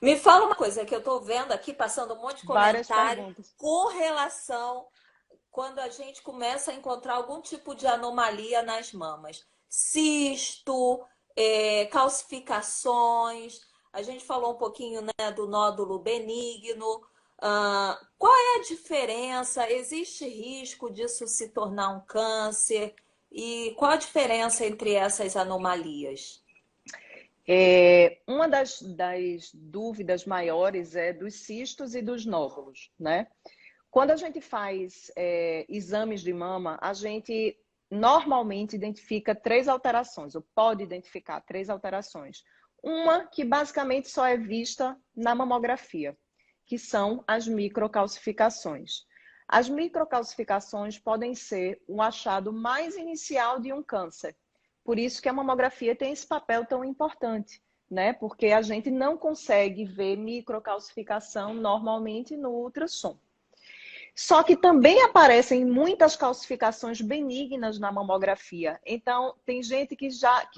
Me fala uma coisa que eu estou vendo aqui, passando um monte de Várias comentário perguntas. com relação quando a gente começa a encontrar algum tipo de anomalia nas mamas. Cisto, calcificações. A gente falou um pouquinho, né, do nódulo benigno. Qual é a diferença? Existe risco disso se tornar um câncer? E qual a diferença entre essas anomalias? Uma das dúvidas maiores é dos cistos e dos nódulos, né? Quando a gente faz exames de mama, a gente normalmente identifica 3 alterações, ou pode identificar 3 alterações. Uma que basicamente só é vista na mamografia, que são as microcalcificações. As microcalcificações podem ser o achado mais inicial de um câncer. Por isso que a mamografia tem esse papel tão importante, né? Porque a gente não consegue ver microcalcificação normalmente no ultrassom. Só que também aparecem muitas calcificações benignas na mamografia. Então, tem gente que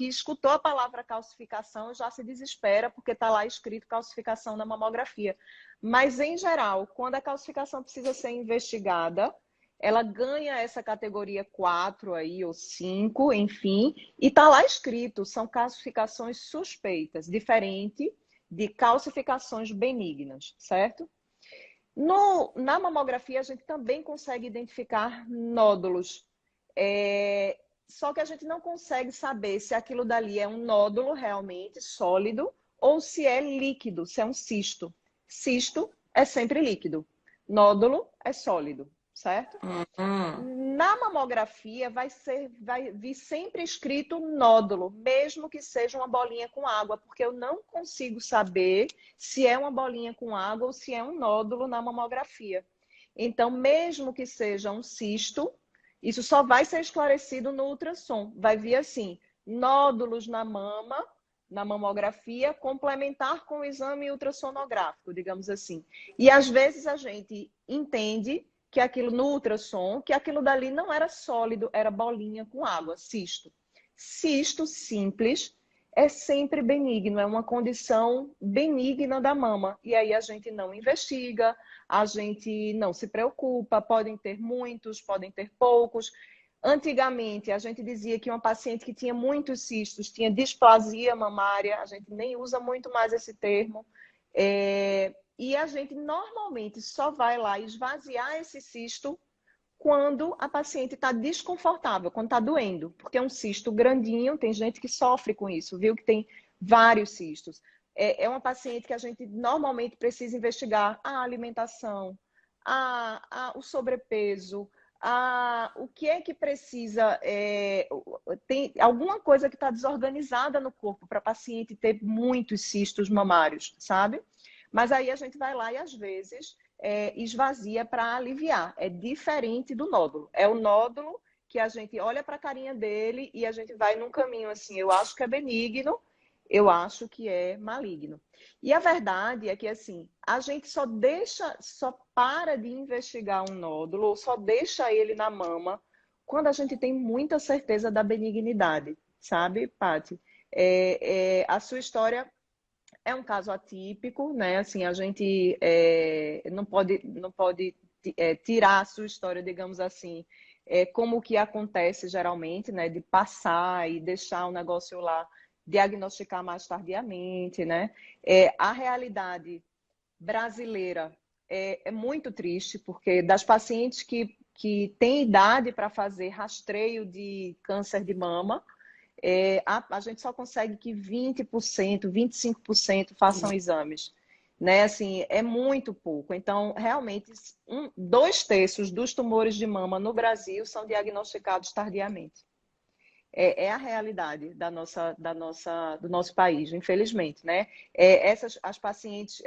escutou a palavra calcificação e já se desespera porque está lá escrito calcificação na mamografia. Mas, em geral, quando a calcificação precisa ser investigada, ela ganha essa categoria 4 aí, ou 5, enfim, e está lá escrito, são calcificações suspeitas, diferente de calcificações benignas, certo? Na mamografia, a gente também consegue identificar nódulos. Só que a gente não consegue saber se aquilo dali é um nódulo realmente sólido ou se é líquido, se é um cisto. Cisto é sempre líquido. Nódulo é sólido, certo? Uhum. Na mamografia vai vir sempre escrito nódulo, mesmo que seja uma bolinha com água, porque eu não consigo saber se é uma bolinha com água ou se é um nódulo na mamografia. Então, mesmo que seja um cisto, isso só vai ser esclarecido no ultrassom. Vai vir assim, nódulos na mama, na mamografia, complementar com o exame ultrassonográfico, digamos assim. E às vezes a gente entende que aquilo no ultrassom, que aquilo dali não era sólido, era bolinha com água, cisto. Cisto simples é sempre benigno, é uma condição benigna da mama. E aí a gente não investiga, a gente não se preocupa, podem ter muitos, podem ter poucos. Antigamente, a gente dizia que uma paciente que tinha muitos cistos tinha displasia mamária, a gente nem usa muito mais esse termo. E a gente normalmente só vai lá esvaziar esse cisto quando a paciente está desconfortável, quando está doendo. Porque é um cisto grandinho, tem gente que sofre com isso, viu? Que tem vários cistos. É uma paciente que a gente normalmente precisa investigar a alimentação, o sobrepeso, o que é que precisa. Tem alguma coisa que está desorganizada no corpo para a paciente ter muitos cistos mamários, sabe? Mas aí a gente vai lá e às vezes esvazia para aliviar. É diferente do nódulo. É o nódulo que a gente olha para a carinha dele e a gente vai num caminho assim, eu acho que é benigno, eu acho que é maligno. E a verdade é que assim, a gente só para de investigar um nódulo, ou só deixa ele na mama quando a gente tem muita certeza da benignidade, sabe, Paty? A sua história é um caso atípico, né? Assim, a gente não pode tirar a sua história, digamos assim, como o que acontece geralmente, né? De passar e deixar o negócio lá, diagnosticar mais tardiamente, né? A realidade brasileira é muito triste, porque das pacientes que têm idade para fazer rastreio de câncer de mama, a gente só consegue que 20%, 25% façam exames. Né? Assim, é muito pouco. Então, realmente, 2/3 dos tumores de mama no Brasil são diagnosticados tardiamente. É a realidade do nosso país, infelizmente, né? As pacientes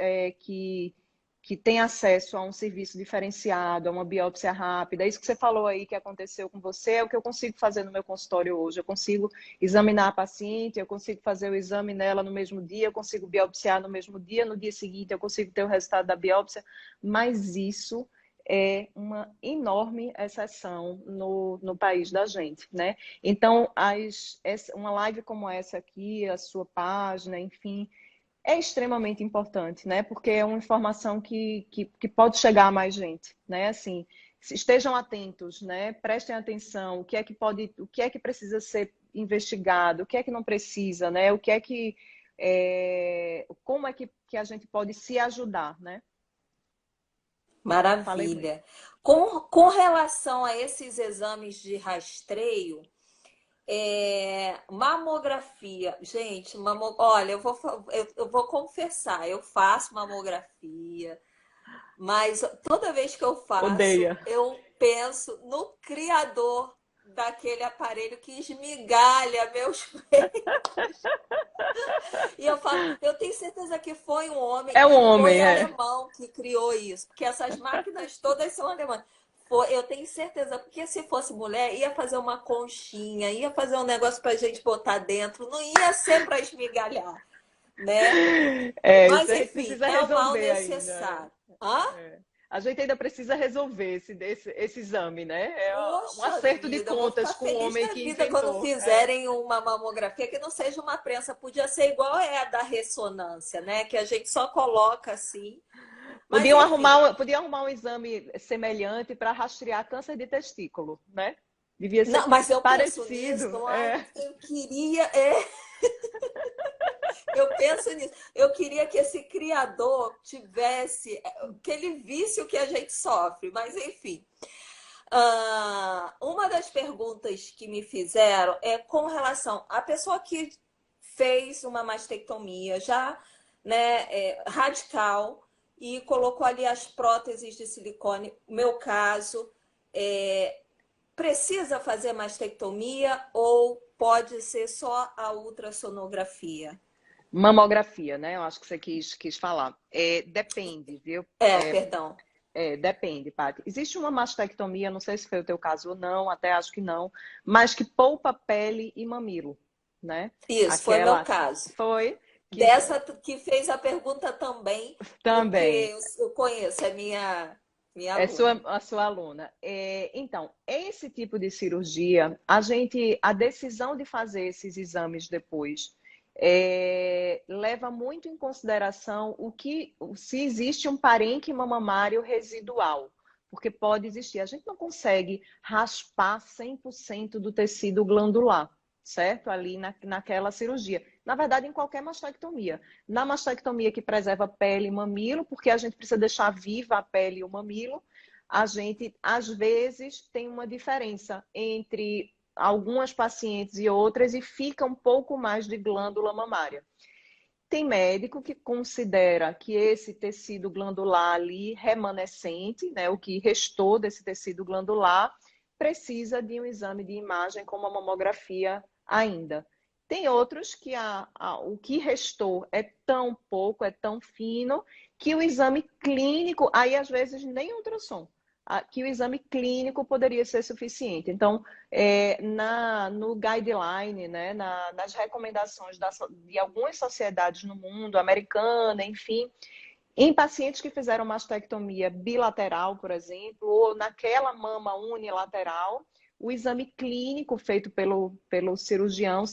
que têm acesso a um serviço diferenciado, a uma biópsia rápida, isso que você falou aí que aconteceu com você, é o que eu consigo fazer no meu consultório hoje. Eu consigo examinar a paciente, eu consigo fazer o exame nela no mesmo dia, eu consigo biopsiar no mesmo dia, no dia seguinte eu consigo ter o resultado da biópsia, mas isso é uma enorme exceção no país da gente, né? Então, uma live como essa aqui, a sua página, enfim, é extremamente importante, né? Porque é uma informação que pode chegar a mais gente, né? Assim, estejam atentos, né? Prestem atenção, o que é que precisa ser investigado, o que é que não precisa, né? Como é que a gente pode se ajudar, né? Falei muito. Maravilha. Com relação a esses exames de rastreio, mamografia, gente, olha, eu vou confessar, eu faço mamografia, mas toda vez que eu faço, Odeia. eu penso no criador daquele aparelho que esmigalha meus peitos. E eu falo, eu tenho certeza que foi um homem É um e foi homem, é. alemão que criou isso, porque essas máquinas todas são alemãs. Eu tenho certeza, porque se fosse mulher, ia fazer uma conchinha, ia fazer um negócio pra gente botar dentro, não ia ser para esmigalhar, né? Isso Mas a gente enfim, precisa é o mal resolver ainda. necessário. Hã? A gente ainda precisa resolver esse exame, né? É um Poxa acerto de vida, eu vou contas ficar com o feliz homem da que vida quando inventou. fizerem uma mamografia que não seja uma prensa. Podia ser igual é a da ressonância, né? Que a gente só coloca assim. Mas enfim. Podiam arrumar um exame semelhante para rastrear câncer de testículo, né? Devia ser Não, mas eu penso nisso, parecido. ai, eu queria. Eu penso nisso. Eu queria que esse criador tivesse, que ele visse o que a gente sofre, mas enfim. Uma das perguntas que me fizeram é com relação à pessoa que fez uma mastectomia já, né, radical e colocou ali as próteses de silicone. No meu caso, precisa fazer mastectomia ou pode ser só a ultrassonografia? Mamografia, né? Eu acho que você quis falar. Depende, viu? Perdão. Depende, Paty. Existe uma mastectomia, não sei se foi o teu caso ou não, até acho que não, mas que poupa pele e mamilo, né? Isso, foi meu Aquela caso. foi que Dessa que fez a pergunta também, porque também eu conheço, é minha é aluna. a sua aluna. Então, esse tipo de cirurgia, a decisão de fazer esses exames depois leva muito em consideração se existe um parênquima mamário residual, porque pode existir. A gente não consegue raspar 100% do tecido glandular, certo? Ali naquela cirurgia. Na verdade, em qualquer mastectomia. Na mastectomia que preserva pele e mamilo, porque a gente precisa deixar viva a pele e o mamilo, a gente, às vezes, tem uma diferença entre algumas pacientes e outras e fica um pouco mais de glândula mamária. Tem médico que considera que esse tecido glandular ali remanescente, né, o que restou desse tecido glandular, precisa de um exame de imagem como a mamografia ainda. Tem outros que o que restou é tão pouco, é tão fino, que o exame clínico, aí às vezes nem ultrassom, que o exame clínico poderia ser suficiente. Então, no guideline, né, nas recomendações de algumas sociedades no mundo, americana, enfim, em pacientes que fizeram mastectomia bilateral, por exemplo, ou naquela mama unilateral, o exame clínico feito pelo cirurgião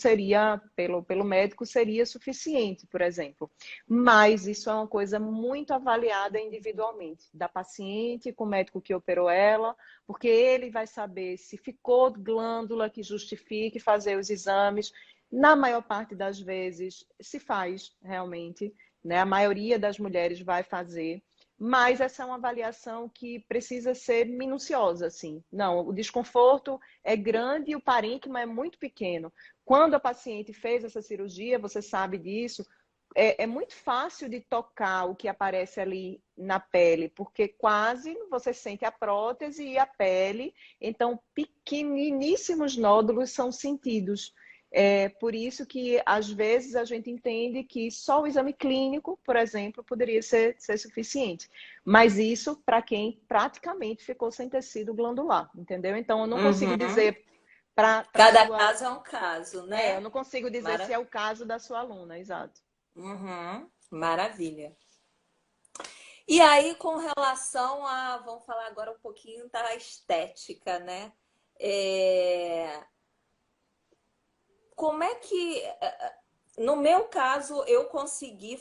pelo médico seria suficiente, por exemplo. Mas isso é uma coisa muito avaliada individualmente, da paciente com o médico que operou ela, porque ele vai saber se ficou glândula que justifique fazer os exames. Na maior parte das vezes, se faz realmente, né? A maioria das mulheres vai fazer, mas essa é uma avaliação que precisa ser minuciosa, assim. Não, o desconforto é grande e o parênquima é muito pequeno. Quando a paciente fez essa cirurgia, você sabe disso, é muito fácil de tocar o que aparece ali na pele, porque quase você sente a prótese e a pele, então pequeniníssimos nódulos são sentidos. É por isso que, às vezes, a gente entende que só o exame clínico, por exemplo, poderia ser suficiente. Mas isso para quem praticamente ficou sem tecido glandular, entendeu? Então, eu não consigo Uhum. dizer para a Cada sua. caso é um caso, Eu né? não consigo dizer se Mara... é o caso da sua aluna, exato. Uhum. Maravilha. E aí, com relação a, vamos falar agora um pouquinho da estética, né? É, Como é que, no meu caso, eu consegui,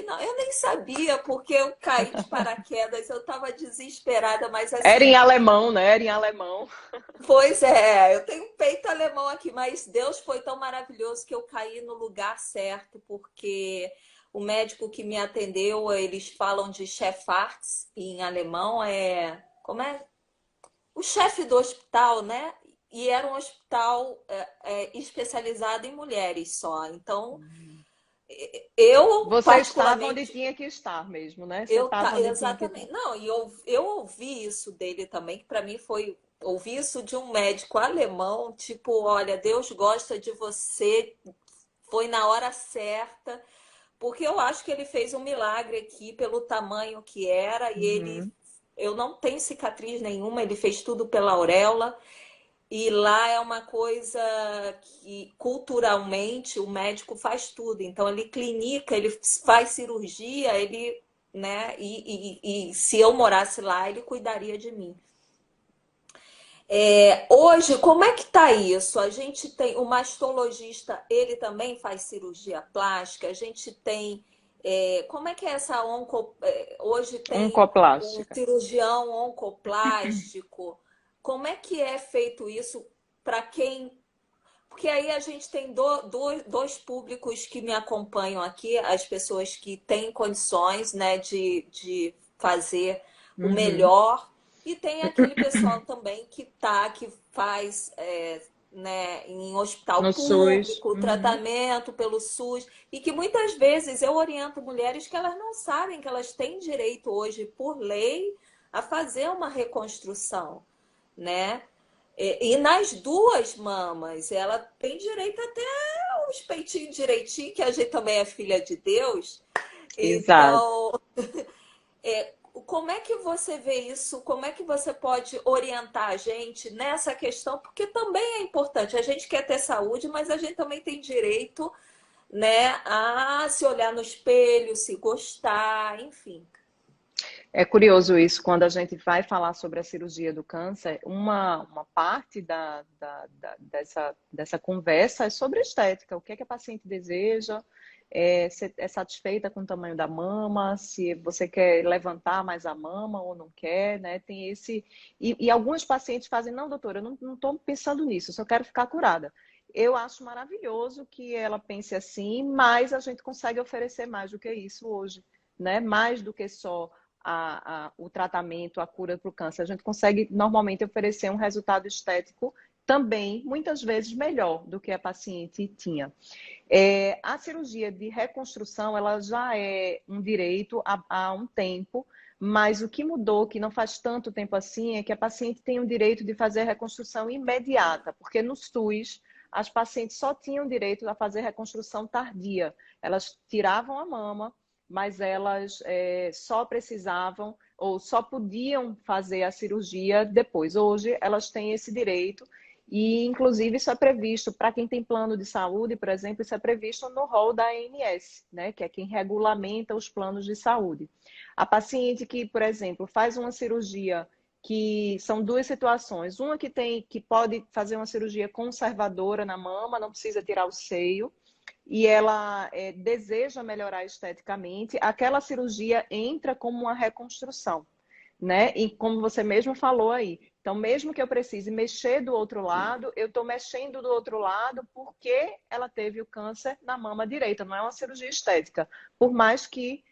não, eu nem sabia, porque eu caí de paraquedas, eu estava desesperada, mas Era em assim, alemão, né? Era em alemão. pois é, eu tenho um peito alemão aqui, mas Deus foi tão maravilhoso que eu caí no lugar certo, porque o médico que me atendeu, eles falam de Chefarzt em alemão, como é? O chefe do hospital, né? E era um hospital especializado em mulheres só. Então, eu Você estava onde particularmente, tinha que estar mesmo, né? Você estava onde tinha que estar. exatamente. Não, e eu ouvi isso dele também, que para mim foi ouvir isso de um médico alemão, tipo, olha, Deus gosta de você, foi na hora certa, porque eu acho que ele fez um milagre aqui pelo tamanho que era e Uhum. eu não tenho cicatriz nenhuma, ele fez tudo pela auréola. E lá é uma coisa que culturalmente o médico faz tudo. Então ele clinica, ele faz cirurgia, ele, né? E se eu morasse lá, ele cuidaria de mim. Hoje, como é que tá isso? A gente tem o mastologista, ele também faz cirurgia plástica. A gente tem, como é que é essa hoje tem um Oncoplástica. cirurgião oncoplástico. Como é que é feito isso para quem? Porque aí a gente tem dois públicos que me acompanham aqui, as pessoas que têm condições, né, de fazer o Uhum. melhor, e tem aquele pessoal também que faz, né, em hospital No SUS. público, Uhum. tratamento pelo SUS, e que muitas vezes eu oriento mulheres que elas não sabem que elas têm direito hoje, por lei, a fazer uma reconstrução, né? E nas duas mamas, ela tem direito até os peitinhos direitinho, que a gente também é filha de Deus. Exato. Então, como é que você vê isso? Como é que você pode orientar a gente nessa questão? Porque também é importante. A gente quer ter saúde, mas a gente também tem direito, né, a se olhar no espelho, se gostar, enfim. É curioso isso, quando a gente vai falar sobre a cirurgia do câncer, uma parte dessa conversa é sobre estética, o que é que a paciente deseja, se é satisfeita com o tamanho da mama, se você quer levantar mais a mama ou não quer, né? Tem esse. E alguns pacientes fazem, não, doutora, eu não estou pensando nisso, eu só quero ficar curada. Eu acho maravilhoso que ela pense assim, mas a gente consegue oferecer mais do que isso hoje, né? Mais do que só o tratamento, a cura para o câncer. A gente consegue normalmente oferecer um resultado estético também, muitas vezes, melhor do que a paciente tinha. A cirurgia de reconstrução, ela já é um direito há um tempo, mas o que mudou, que não faz tanto tempo assim, é que a paciente tem o direito de fazer a reconstrução imediata, porque no SUS as pacientes só tinham direito a fazer reconstrução tardia. Elas tiravam a mama, mas elas só precisavam ou só podiam fazer a cirurgia depois. Hoje, elas têm esse direito e, inclusive, isso é previsto para quem tem plano de saúde, por exemplo, isso é previsto no rol da ANS, né, que é quem regulamenta os planos de saúde. A paciente que, por exemplo, faz uma cirurgia, que são duas situações, uma que pode fazer uma cirurgia conservadora na mama, não precisa tirar o seio, e ela deseja melhorar esteticamente, aquela cirurgia entra como uma reconstrução, né? E como você mesmo falou aí, então mesmo que eu precise mexer do outro lado, eu estou mexendo do outro lado porque ela teve o câncer na mama direita, não é uma cirurgia estética, por mais que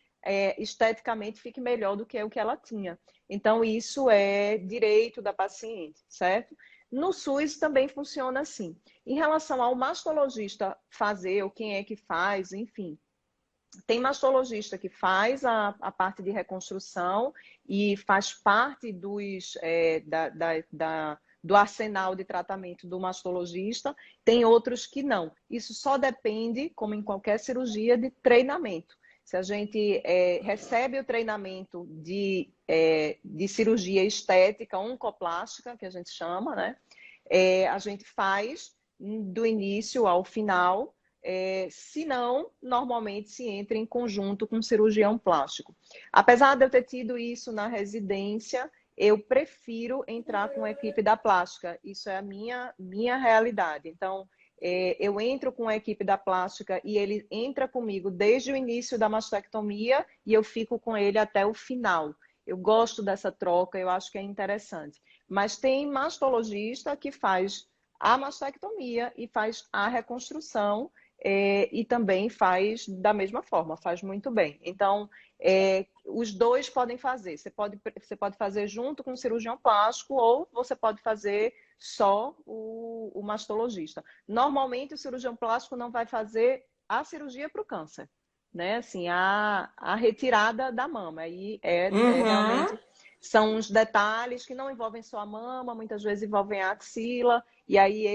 esteticamente fique melhor do que o que ela tinha. Então isso é direito da paciente, certo? No SUS também funciona assim. Em relação ao mastologista fazer, ou quem é que faz, enfim, tem mastologista que faz a parte de reconstrução e faz parte do arsenal de tratamento do mastologista, tem outros que não. Isso só depende, como em qualquer cirurgia, de treinamento. Se a gente recebe o treinamento de cirurgia estética, oncoplástica, que a gente chama, né? A gente faz do início ao final, se não, normalmente se entra em conjunto com um cirurgião plástico. Apesar de eu ter tido isso na residência, eu prefiro entrar com a equipe da plástica. Isso é a minha realidade. Então, eu entro com a equipe da plástica e ele entra comigo desde o início da mastectomia e eu fico com ele até o final. Eu gosto dessa troca, eu acho que é interessante. Mas tem mastologista que faz a mastectomia e faz a reconstrução e também faz da mesma forma, faz muito bem. Então, os dois podem fazer. Você pode fazer junto com o cirurgião plástico ou você pode fazer só o mastologista. Normalmente, o cirurgião plástico não vai fazer a cirurgia para o câncer, né? Assim, a retirada da mama. Aí Uhum. realmente são uns detalhes que não envolvem só a mama, muitas vezes envolvem a axila, e aí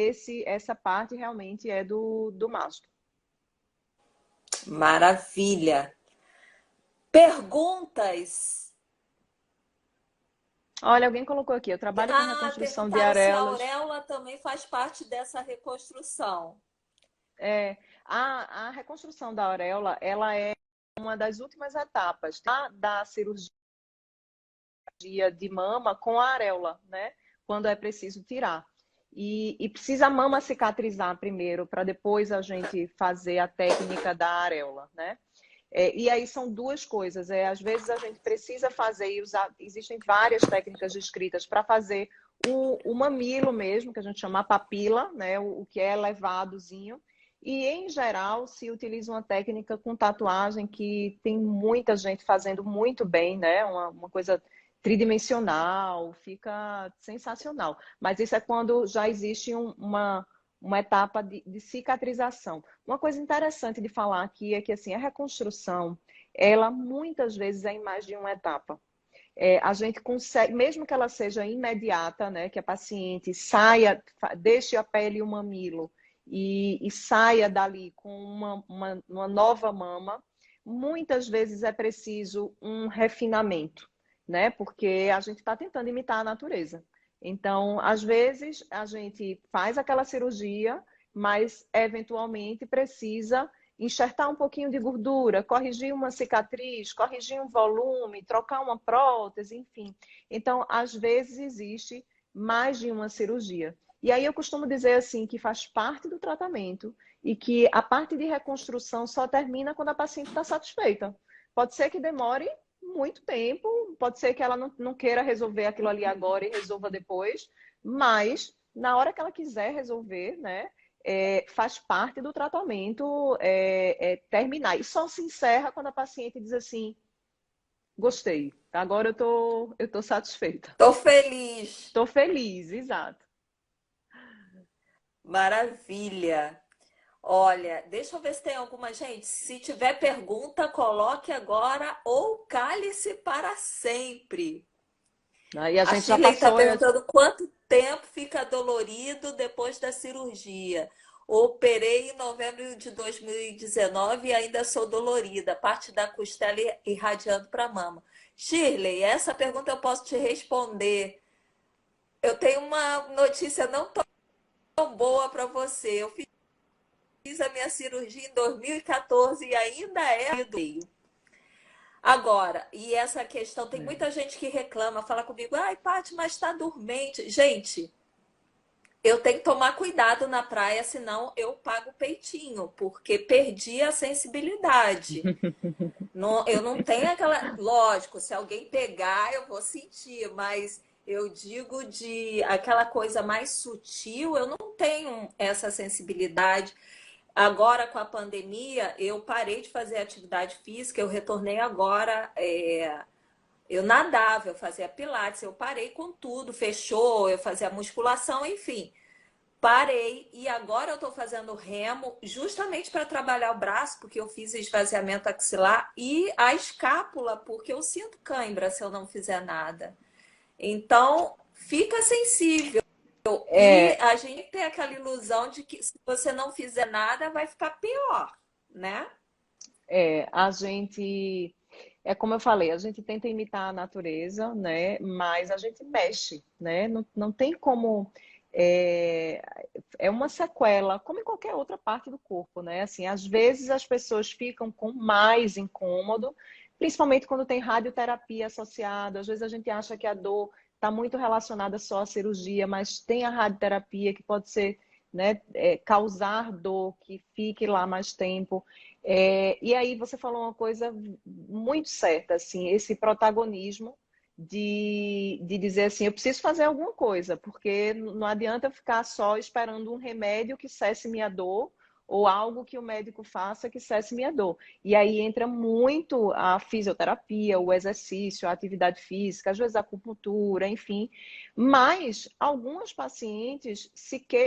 essa parte realmente é do mastro. Maravilha. Perguntas? Olha, alguém colocou aqui, eu trabalho com reconstrução de Perguntaram se a areolas. auréola também faz parte dessa reconstrução. É, a reconstrução da auréola, ela é uma das últimas etapas da cirurgia de mama com a areola, né? Quando é preciso tirar. E precisa a mama cicatrizar primeiro, para depois a gente fazer a técnica da areola, né? E aí são duas coisas. Às vezes a gente precisa fazer e usar. Existem várias técnicas descritas para fazer o mamilo mesmo, que a gente chama a papila, né? O que é elevadozinho. E, em geral, se utiliza uma técnica com tatuagem que tem muita gente fazendo muito bem, né? Uma coisa tridimensional, fica sensacional. Mas isso é quando já existe uma etapa de cicatrização. Uma coisa interessante de falar aqui é que assim, a reconstrução, ela muitas vezes é em mais de uma etapa. A gente consegue, mesmo que ela seja imediata, né, que a paciente saia, deixe a pele e o mamilo e saia dali com uma nova mama, muitas vezes é preciso um refinamento, né, porque a gente está tentando imitar a natureza. Então, às vezes, a gente faz aquela cirurgia, mas eventualmente precisa enxertar um pouquinho de gordura, corrigir uma cicatriz, corrigir um volume, trocar uma prótese, enfim. Então, às vezes existe mais de uma cirurgia. E aí eu costumo dizer assim que faz parte do tratamento e que a parte de reconstrução só termina quando a paciente está satisfeita. Pode ser que demore muito tempo, pode ser que ela não queira resolver aquilo ali agora e resolva depois, mas na hora que ela quiser resolver, né, faz parte do tratamento terminar. E só se encerra quando a paciente diz assim, gostei, agora eu tô satisfeita. Tô feliz. Tô feliz, exato. Maravilha. Olha, deixa eu ver se tem alguma gente. Se tiver pergunta, coloque agora ou cale-se para sempre. Aí a A gente já Shirley está passou, perguntando quanto tempo fica dolorido depois da cirurgia. Operei em novembro de 2019 e ainda sou dolorida, parte da costela irradiando para a mama. Shirley, essa pergunta eu posso te responder. Eu tenho uma notícia não tão boa para você. Eu fiz a minha cirurgia em 2014 e ainda é doído. Agora, e essa questão, tem muita gente que reclama, fala comigo, ai, Paty, mas está dormente. Gente, eu tenho que tomar cuidado na praia, senão eu pago peitinho, porque perdi a sensibilidade. Não, eu não tenho aquela. Lógico, se alguém pegar, eu vou sentir, mas eu digo de aquela coisa mais sutil, eu não tenho essa sensibilidade. Agora, com a pandemia, eu parei de fazer atividade física, eu retornei agora. Eu nadava, eu fazia pilates, eu parei com tudo, fechou, eu fazia musculação, enfim. Parei e agora eu estou fazendo remo justamente para trabalhar o braço, porque eu fiz esvaziamento axilar e a escápula, porque eu sinto cãibra se eu não fizer nada. Então, fica sensível. E É, a gente tem aquela ilusão de que se você não fizer nada, vai ficar pior, né? a gente, é como eu falei, a gente tenta imitar a natureza, né? Mas a gente mexe, né? Não tem como. É, é uma sequela, como em qualquer outra parte do corpo, né? Assim, às vezes as pessoas ficam com mais incômodo, principalmente quando tem radioterapia associada. Às vezes a gente acha que a dor está muito relacionada só à cirurgia, mas tem a radioterapia que pode ser, né, causar dor, que fique lá mais tempo. E aí você falou uma coisa muito certa, assim, esse protagonismo de dizer assim, eu preciso fazer alguma coisa, porque não adianta eu ficar só esperando um remédio que cesse minha dor ou algo que o médico faça que cesse minha dor. E aí entra muito a fisioterapia, o exercício, a atividade física, às vezes a acupuntura, enfim. Mas algumas pacientes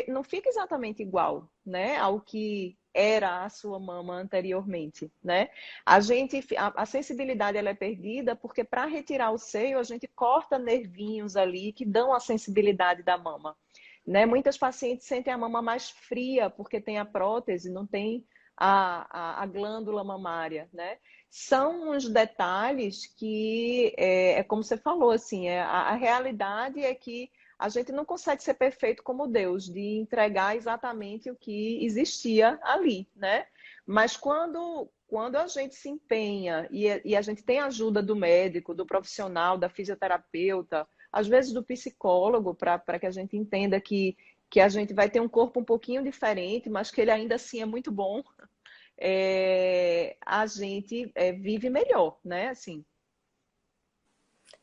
não fica exatamente igual, né, ao que era a sua mama anteriormente, né? A sensibilidade ela é perdida porque para retirar o seio a gente corta nervinhos ali que dão a sensibilidade da mama, né? Muitas pacientes sentem a mama mais fria porque tem a prótese, não tem a glândula mamária, né? São uns detalhes que é como você falou, assim, a realidade é que a gente não consegue ser perfeito como Deus, de entregar exatamente o que existia ali, né? Mas quando a gente se empenha e a gente tem a ajuda do médico, do profissional, da fisioterapeuta, às vezes do psicólogo, para que a gente entenda que a gente vai ter um corpo um pouquinho diferente, mas que ele ainda assim é muito bom, a gente vive melhor, né? Assim.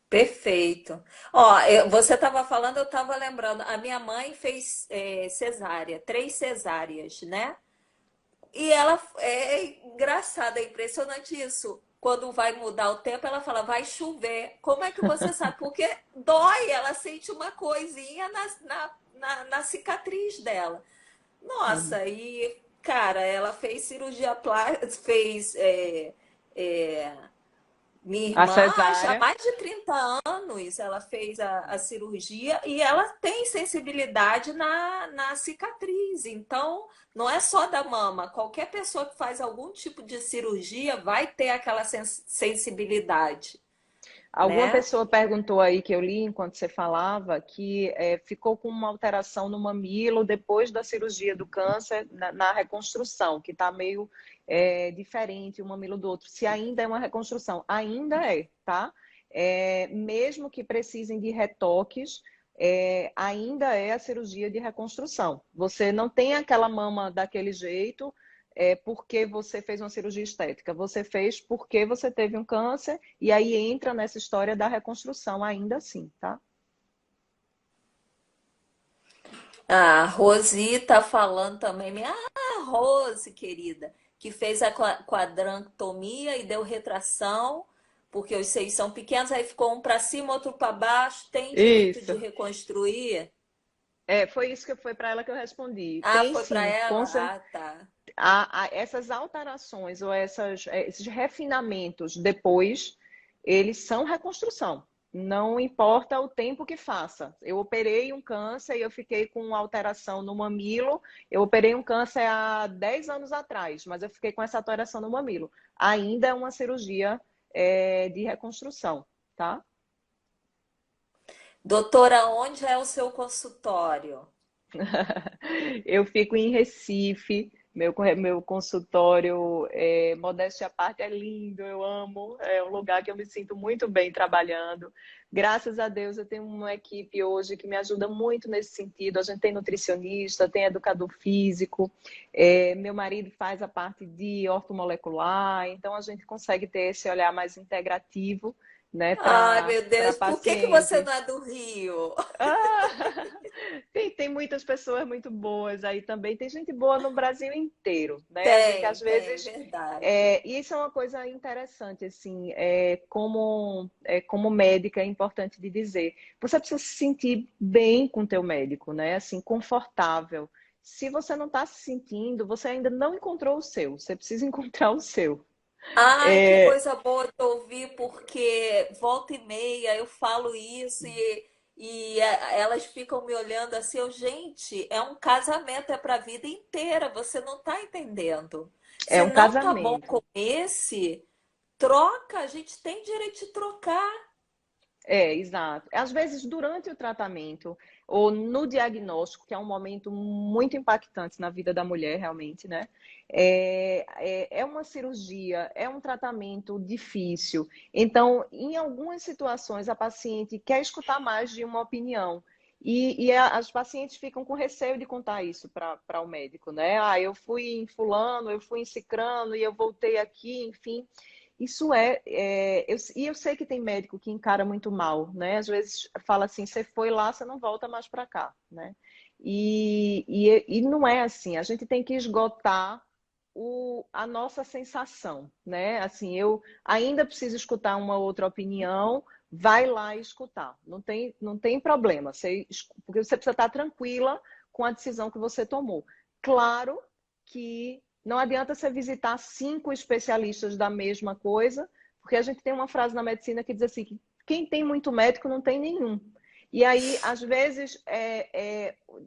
Perfeito. Ó, você estava falando, eu estava lembrando. A minha mãe fez cesárea, 3 cesáreas, né? E ela é engraçada, é impressionante isso. Quando vai mudar o tempo, ela fala, vai chover. Como é que você sabe? Porque dói, ela sente uma coisinha na cicatriz dela. Uhum. Nossa, e cara, ela fez cirurgia plástica, fez. Minha A irmã, já há cesárea. mais de 30 anos, ela fez a cirurgia e ela tem sensibilidade na cicatriz. Então, não é só da mama. Qualquer pessoa que faz algum tipo de cirurgia vai ter aquela sensibilidade, Alguma né? pessoa perguntou aí que eu li enquanto você falava que ficou com uma alteração no mamilo depois da cirurgia do câncer na reconstrução, que está meio diferente um mamilo do outro. Se ainda é uma reconstrução, ainda é, tá? Mesmo que precisem de retoques, ainda é a cirurgia de reconstrução. Você não tem aquela mama daquele jeito porque você fez uma cirurgia estética. Você fez porque você teve um câncer e aí entra nessa história da reconstrução ainda assim, tá? A Rosi tá falando também, Rose, querida, que fez a quadranctomia e deu retração, porque os seios são pequenos, aí ficou um para cima, outro para baixo, tem direito de Isso. reconstruir? Foi isso que foi para ela que eu respondi. Ah, Tem foi para sim, ela? Ah, tá. essas alterações ou esses refinamentos depois, eles são reconstrução. Não importa o tempo que faça. Eu operei um câncer e eu fiquei com alteração no mamilo. Eu operei um câncer há 10 anos atrás, mas eu fiquei com essa alteração no mamilo. Ainda é uma cirurgia de reconstrução, tá? Doutora, onde é o seu consultório? Eu fico em Recife, meu consultório, modéstia à parte, é lindo, eu amo, é um lugar que eu me sinto muito bem trabalhando. Graças a Deus eu tenho uma equipe hoje que me ajuda muito nesse sentido. A gente tem nutricionista, tem educador físico, meu marido faz a parte de ortomolecular, então a gente consegue ter esse olhar mais integrativo, né, Ai, para meu Deus, por que você paciente. não é do Rio? Ah, tem muitas pessoas muito boas aí também. Tem gente boa no Brasil inteiro, né? A gente às Tem, vezes verdade. e isso é uma coisa interessante, assim, como médica é importante de dizer. Você precisa se sentir bem com o teu médico, né? Assim, confortável. Se você não está se sentindo, você ainda não encontrou o seu. Você precisa encontrar o seu. Ai, que É, coisa boa de ouvir, porque volta e meia eu falo isso elas ficam me olhando assim, gente, é um casamento, é para a vida inteira, você não está entendendo. é Se um não tá bom casamento. com esse, troca, a gente tem direito de trocar. Exato. Às vezes, durante o tratamento ou no diagnóstico, que é um momento muito impactante na vida da mulher, realmente, né? É uma cirurgia, é um tratamento difícil. Então, em algumas situações, a paciente quer escutar mais de uma opinião. As pacientes ficam com receio de contar isso para o médico, né? Ah, eu fui em fulano, eu fui em cicrano e eu voltei aqui, enfim. E eu sei que tem médico que encara muito mal, né? Às vezes fala assim, você foi lá, você não volta mais para cá, né? E não é assim, a gente tem que esgotar a nossa sensação, né? Assim, eu ainda preciso escutar uma outra opinião, vai lá e escutar, não tem problema, porque você precisa estar tranquila com a decisão que você tomou. Claro que não adianta você visitar 5 especialistas da mesma coisa, porque a gente tem uma frase na medicina que diz assim, que quem tem muito médico não tem nenhum. E aí, às vezes,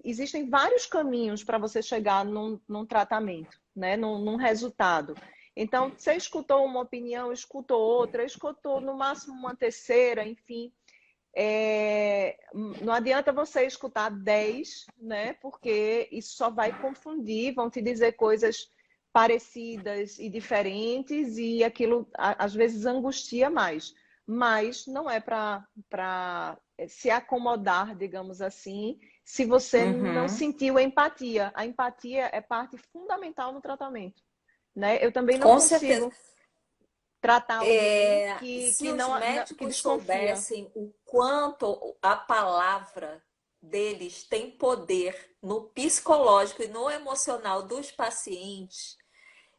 existem vários caminhos para você chegar num tratamento, né? num resultado. Então, você escutou uma opinião, escutou outra, escutou no máximo uma terceira, enfim. Não adianta você escutar 10, né? Porque isso só vai confundir, vão te dizer coisas parecidas e diferentes, e aquilo às vezes angustia mais. Mas não é para se acomodar, digamos assim, se você não Uhum. sentiu empatia. A empatia é parte fundamental no tratamento, né? Eu também não Com certeza. consigo tratar alguém Se que os que médicos desconfia. soubessem o quanto a palavra deles tem poder no psicológico e no emocional dos pacientes,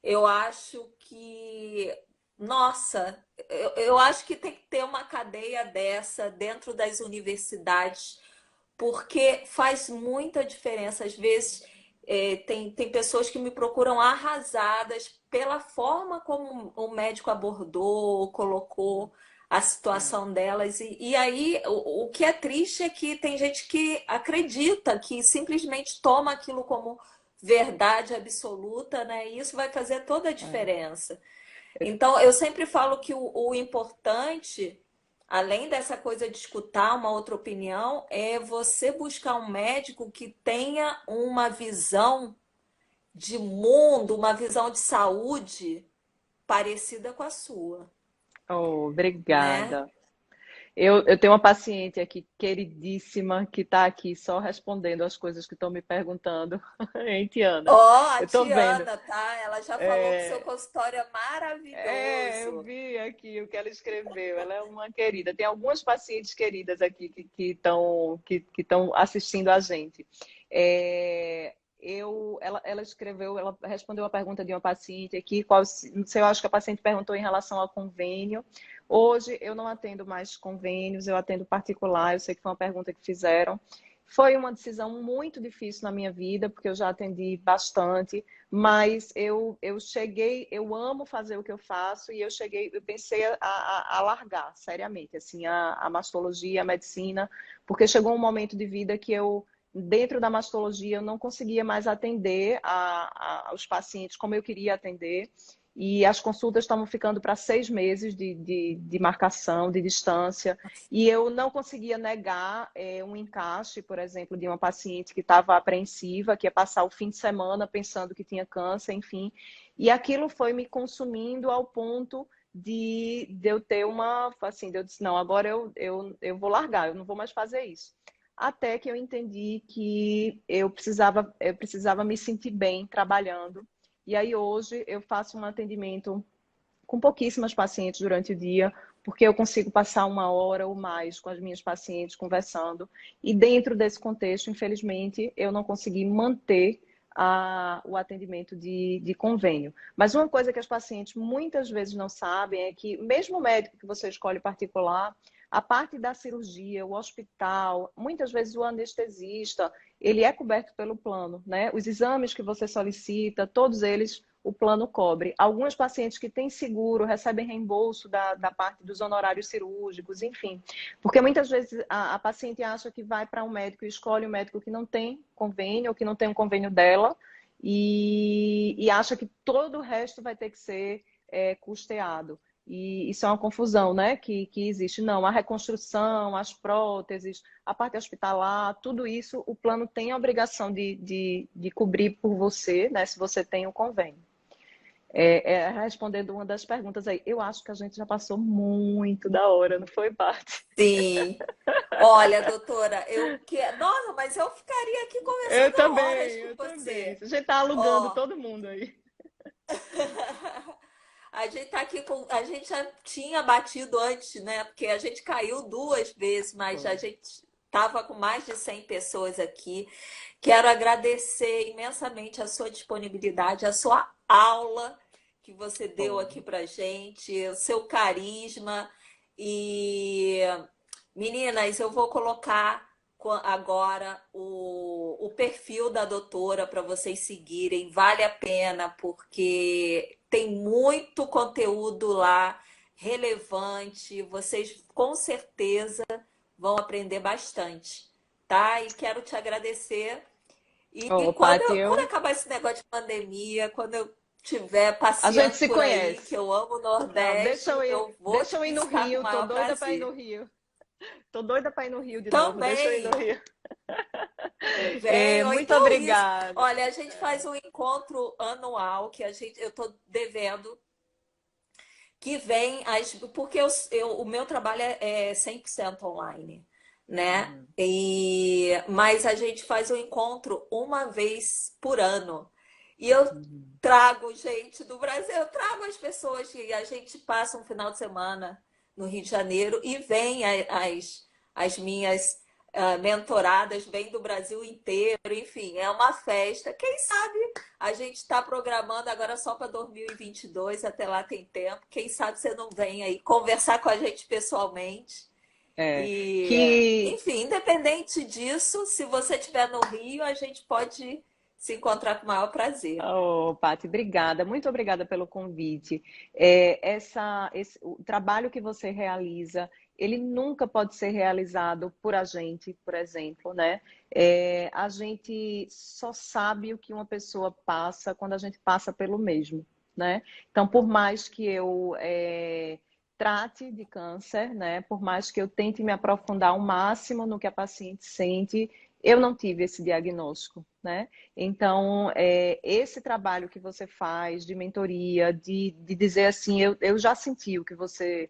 eu acho que, nossa, eu acho que tem que ter uma cadeia dessa dentro das universidades, porque faz muita diferença. Às vezes, tem pessoas que me procuram arrasadas pela forma como o médico abordou, colocou a É. situação delas. E aí, o que é triste é que tem gente que acredita, que simplesmente toma aquilo como verdade absoluta, né? E isso vai fazer toda a É. diferença. Então, eu sempre falo que o importante, além dessa coisa de escutar uma outra opinião, é você buscar um médico que tenha uma visão de mundo, uma visão de saúde parecida com a sua, Oh, né? obrigada. Eu tenho uma paciente aqui queridíssima que está aqui só respondendo as coisas que estão me perguntando. Hein, Ó, Tiana? a Eu estou vendo. Tiana, tá? Ela já falou que seu É, consultório é eu maravilhoso. vi aqui o que ela escreveu. Ela é uma querida. Tem algumas pacientes queridas aqui que estão assistindo a gente. Ela escreveu, ela respondeu a pergunta de uma paciente aqui, eu acho que a paciente perguntou em relação ao convênio. Hoje eu não atendo mais convênios, eu atendo particular, eu sei que foi uma pergunta que fizeram. Foi uma decisão muito difícil na minha vida, porque eu já atendi bastante, mas eu cheguei, eu amo fazer o que eu faço e eu pensei a largar seriamente, assim, a mastologia, a medicina, porque chegou um momento de vida que dentro da mastologia, eu não conseguia mais atender os pacientes como eu queria atender. E as consultas estavam ficando para 6 meses de marcação, de distância. E eu não conseguia negar um encaixe, por exemplo, de uma paciente que estava apreensiva, que ia passar o fim de semana pensando que tinha câncer, enfim. E aquilo foi me consumindo ao ponto de eu ter assim, de eu disse, não, agora eu vou largar, eu não vou mais fazer isso. Até que eu entendi que eu precisava me sentir bem trabalhando. E aí hoje eu faço um atendimento com pouquíssimas pacientes durante o dia, porque eu consigo passar 1 hora ou mais com as minhas pacientes conversando. E dentro desse contexto, infelizmente, eu não consegui manter o atendimento de convênio. Mas uma coisa que as pacientes muitas vezes não sabem é que, mesmo o médico que você escolhe particular, a parte da cirurgia, o hospital, muitas vezes o anestesista, ele é coberto pelo plano, né? Os exames que você solicita, todos eles o plano cobre. Alguns pacientes que têm seguro recebem reembolso da parte dos honorários cirúrgicos, enfim. Porque muitas vezes a paciente acha que vai para um médico e escolhe um médico que não tem convênio, ou que não tem um convênio dela, e acha que todo o resto vai ter que ser custeado. E isso é uma confusão, né, que existe. Não, a reconstrução, as próteses, a parte hospitalar, tudo isso o plano tem a obrigação de cobrir por você, né, se você tem o convênio. Respondendo uma das perguntas aí, eu acho que a gente já passou muito da hora, não foi, Paty? Sim. Olha, doutora, Nossa, mas eu ficaria aqui Eu conversando horas também, com eu também. você. A gente tá alugando Ó, todo mundo aí. a gente tá aqui com. A gente já tinha batido antes, né? Porque a gente caiu 2 vezes, mas a Foi. gente tava com mais de 100 pessoas aqui. Quero agradecer imensamente a sua disponibilidade, a sua aula que você deu Foi. aqui pra gente, o seu carisma. E, meninas, eu vou colocar agora o perfil da doutora para vocês seguirem. Vale a pena, porque tem muito conteúdo lá relevante. Vocês com certeza vão aprender bastante, tá? E quero te agradecer. E Ô, Paty, quando acabar esse negócio de pandemia, quando eu estiver a gente passeando se por aí, que conhece. eu amo o Não, Nordeste, eu vou deixa te eu ir no visitar com o Rio, tô maior doida para ir no prazer. Rio. Tô doida para ir no Rio de novo, deixa eu ir no Também, Rio. vem, ou Muito então isso. obrigada. Olha, a gente faz um encontro anual que eu tô devendo, que vem porque o meu trabalho é 100% online, né? Uhum. Mas a gente faz um encontro uma vez por ano. E eu Uhum. trago gente do Brasil, eu trago as pessoas que a gente passa um final de semana no Rio de Janeiro e vem as minhas mentoradas, vêm do Brasil inteiro, enfim, é uma festa. Quem sabe a gente está programando agora só para 2022, até lá tem tempo. Quem sabe você não vem aí conversar com a gente pessoalmente. É, E, que, enfim, independente disso, se você estiver no Rio, a gente pode se encontrar com o maior prazer. oh, Paty, obrigada, muito obrigada pelo convite. O trabalho que você realiza, ele nunca pode ser realizado por a gente, por exemplo, né? A gente só sabe o que uma pessoa passa quando a gente passa pelo mesmo, né? Então, por mais que eu trate de câncer, né? Por mais que eu tente me aprofundar ao máximo no que a paciente sente, eu não tive esse diagnóstico, né? Então, esse trabalho que você faz de mentoria, de dizer assim, eu já senti o que você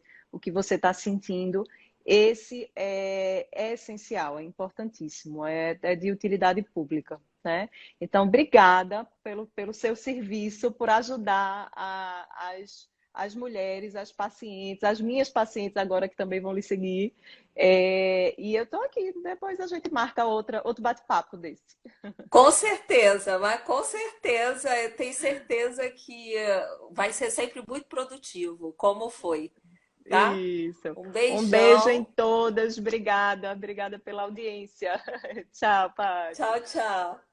está sentindo, esse é essencial, é importantíssimo, é de utilidade pública, né? Então, obrigada pelo seu serviço, por ajudar as mulheres, as pacientes, as minhas pacientes agora que também vão lhe seguir. E eu estou aqui, depois a gente marca outro bate-papo desse. Com certeza, mas com certeza, eu tenho certeza que vai ser sempre muito produtivo, como foi. tá? Isso. Um Um beijo em beijão. todas. Obrigada. Obrigada pela audiência. Tchau, Paty. Tchau, tchau.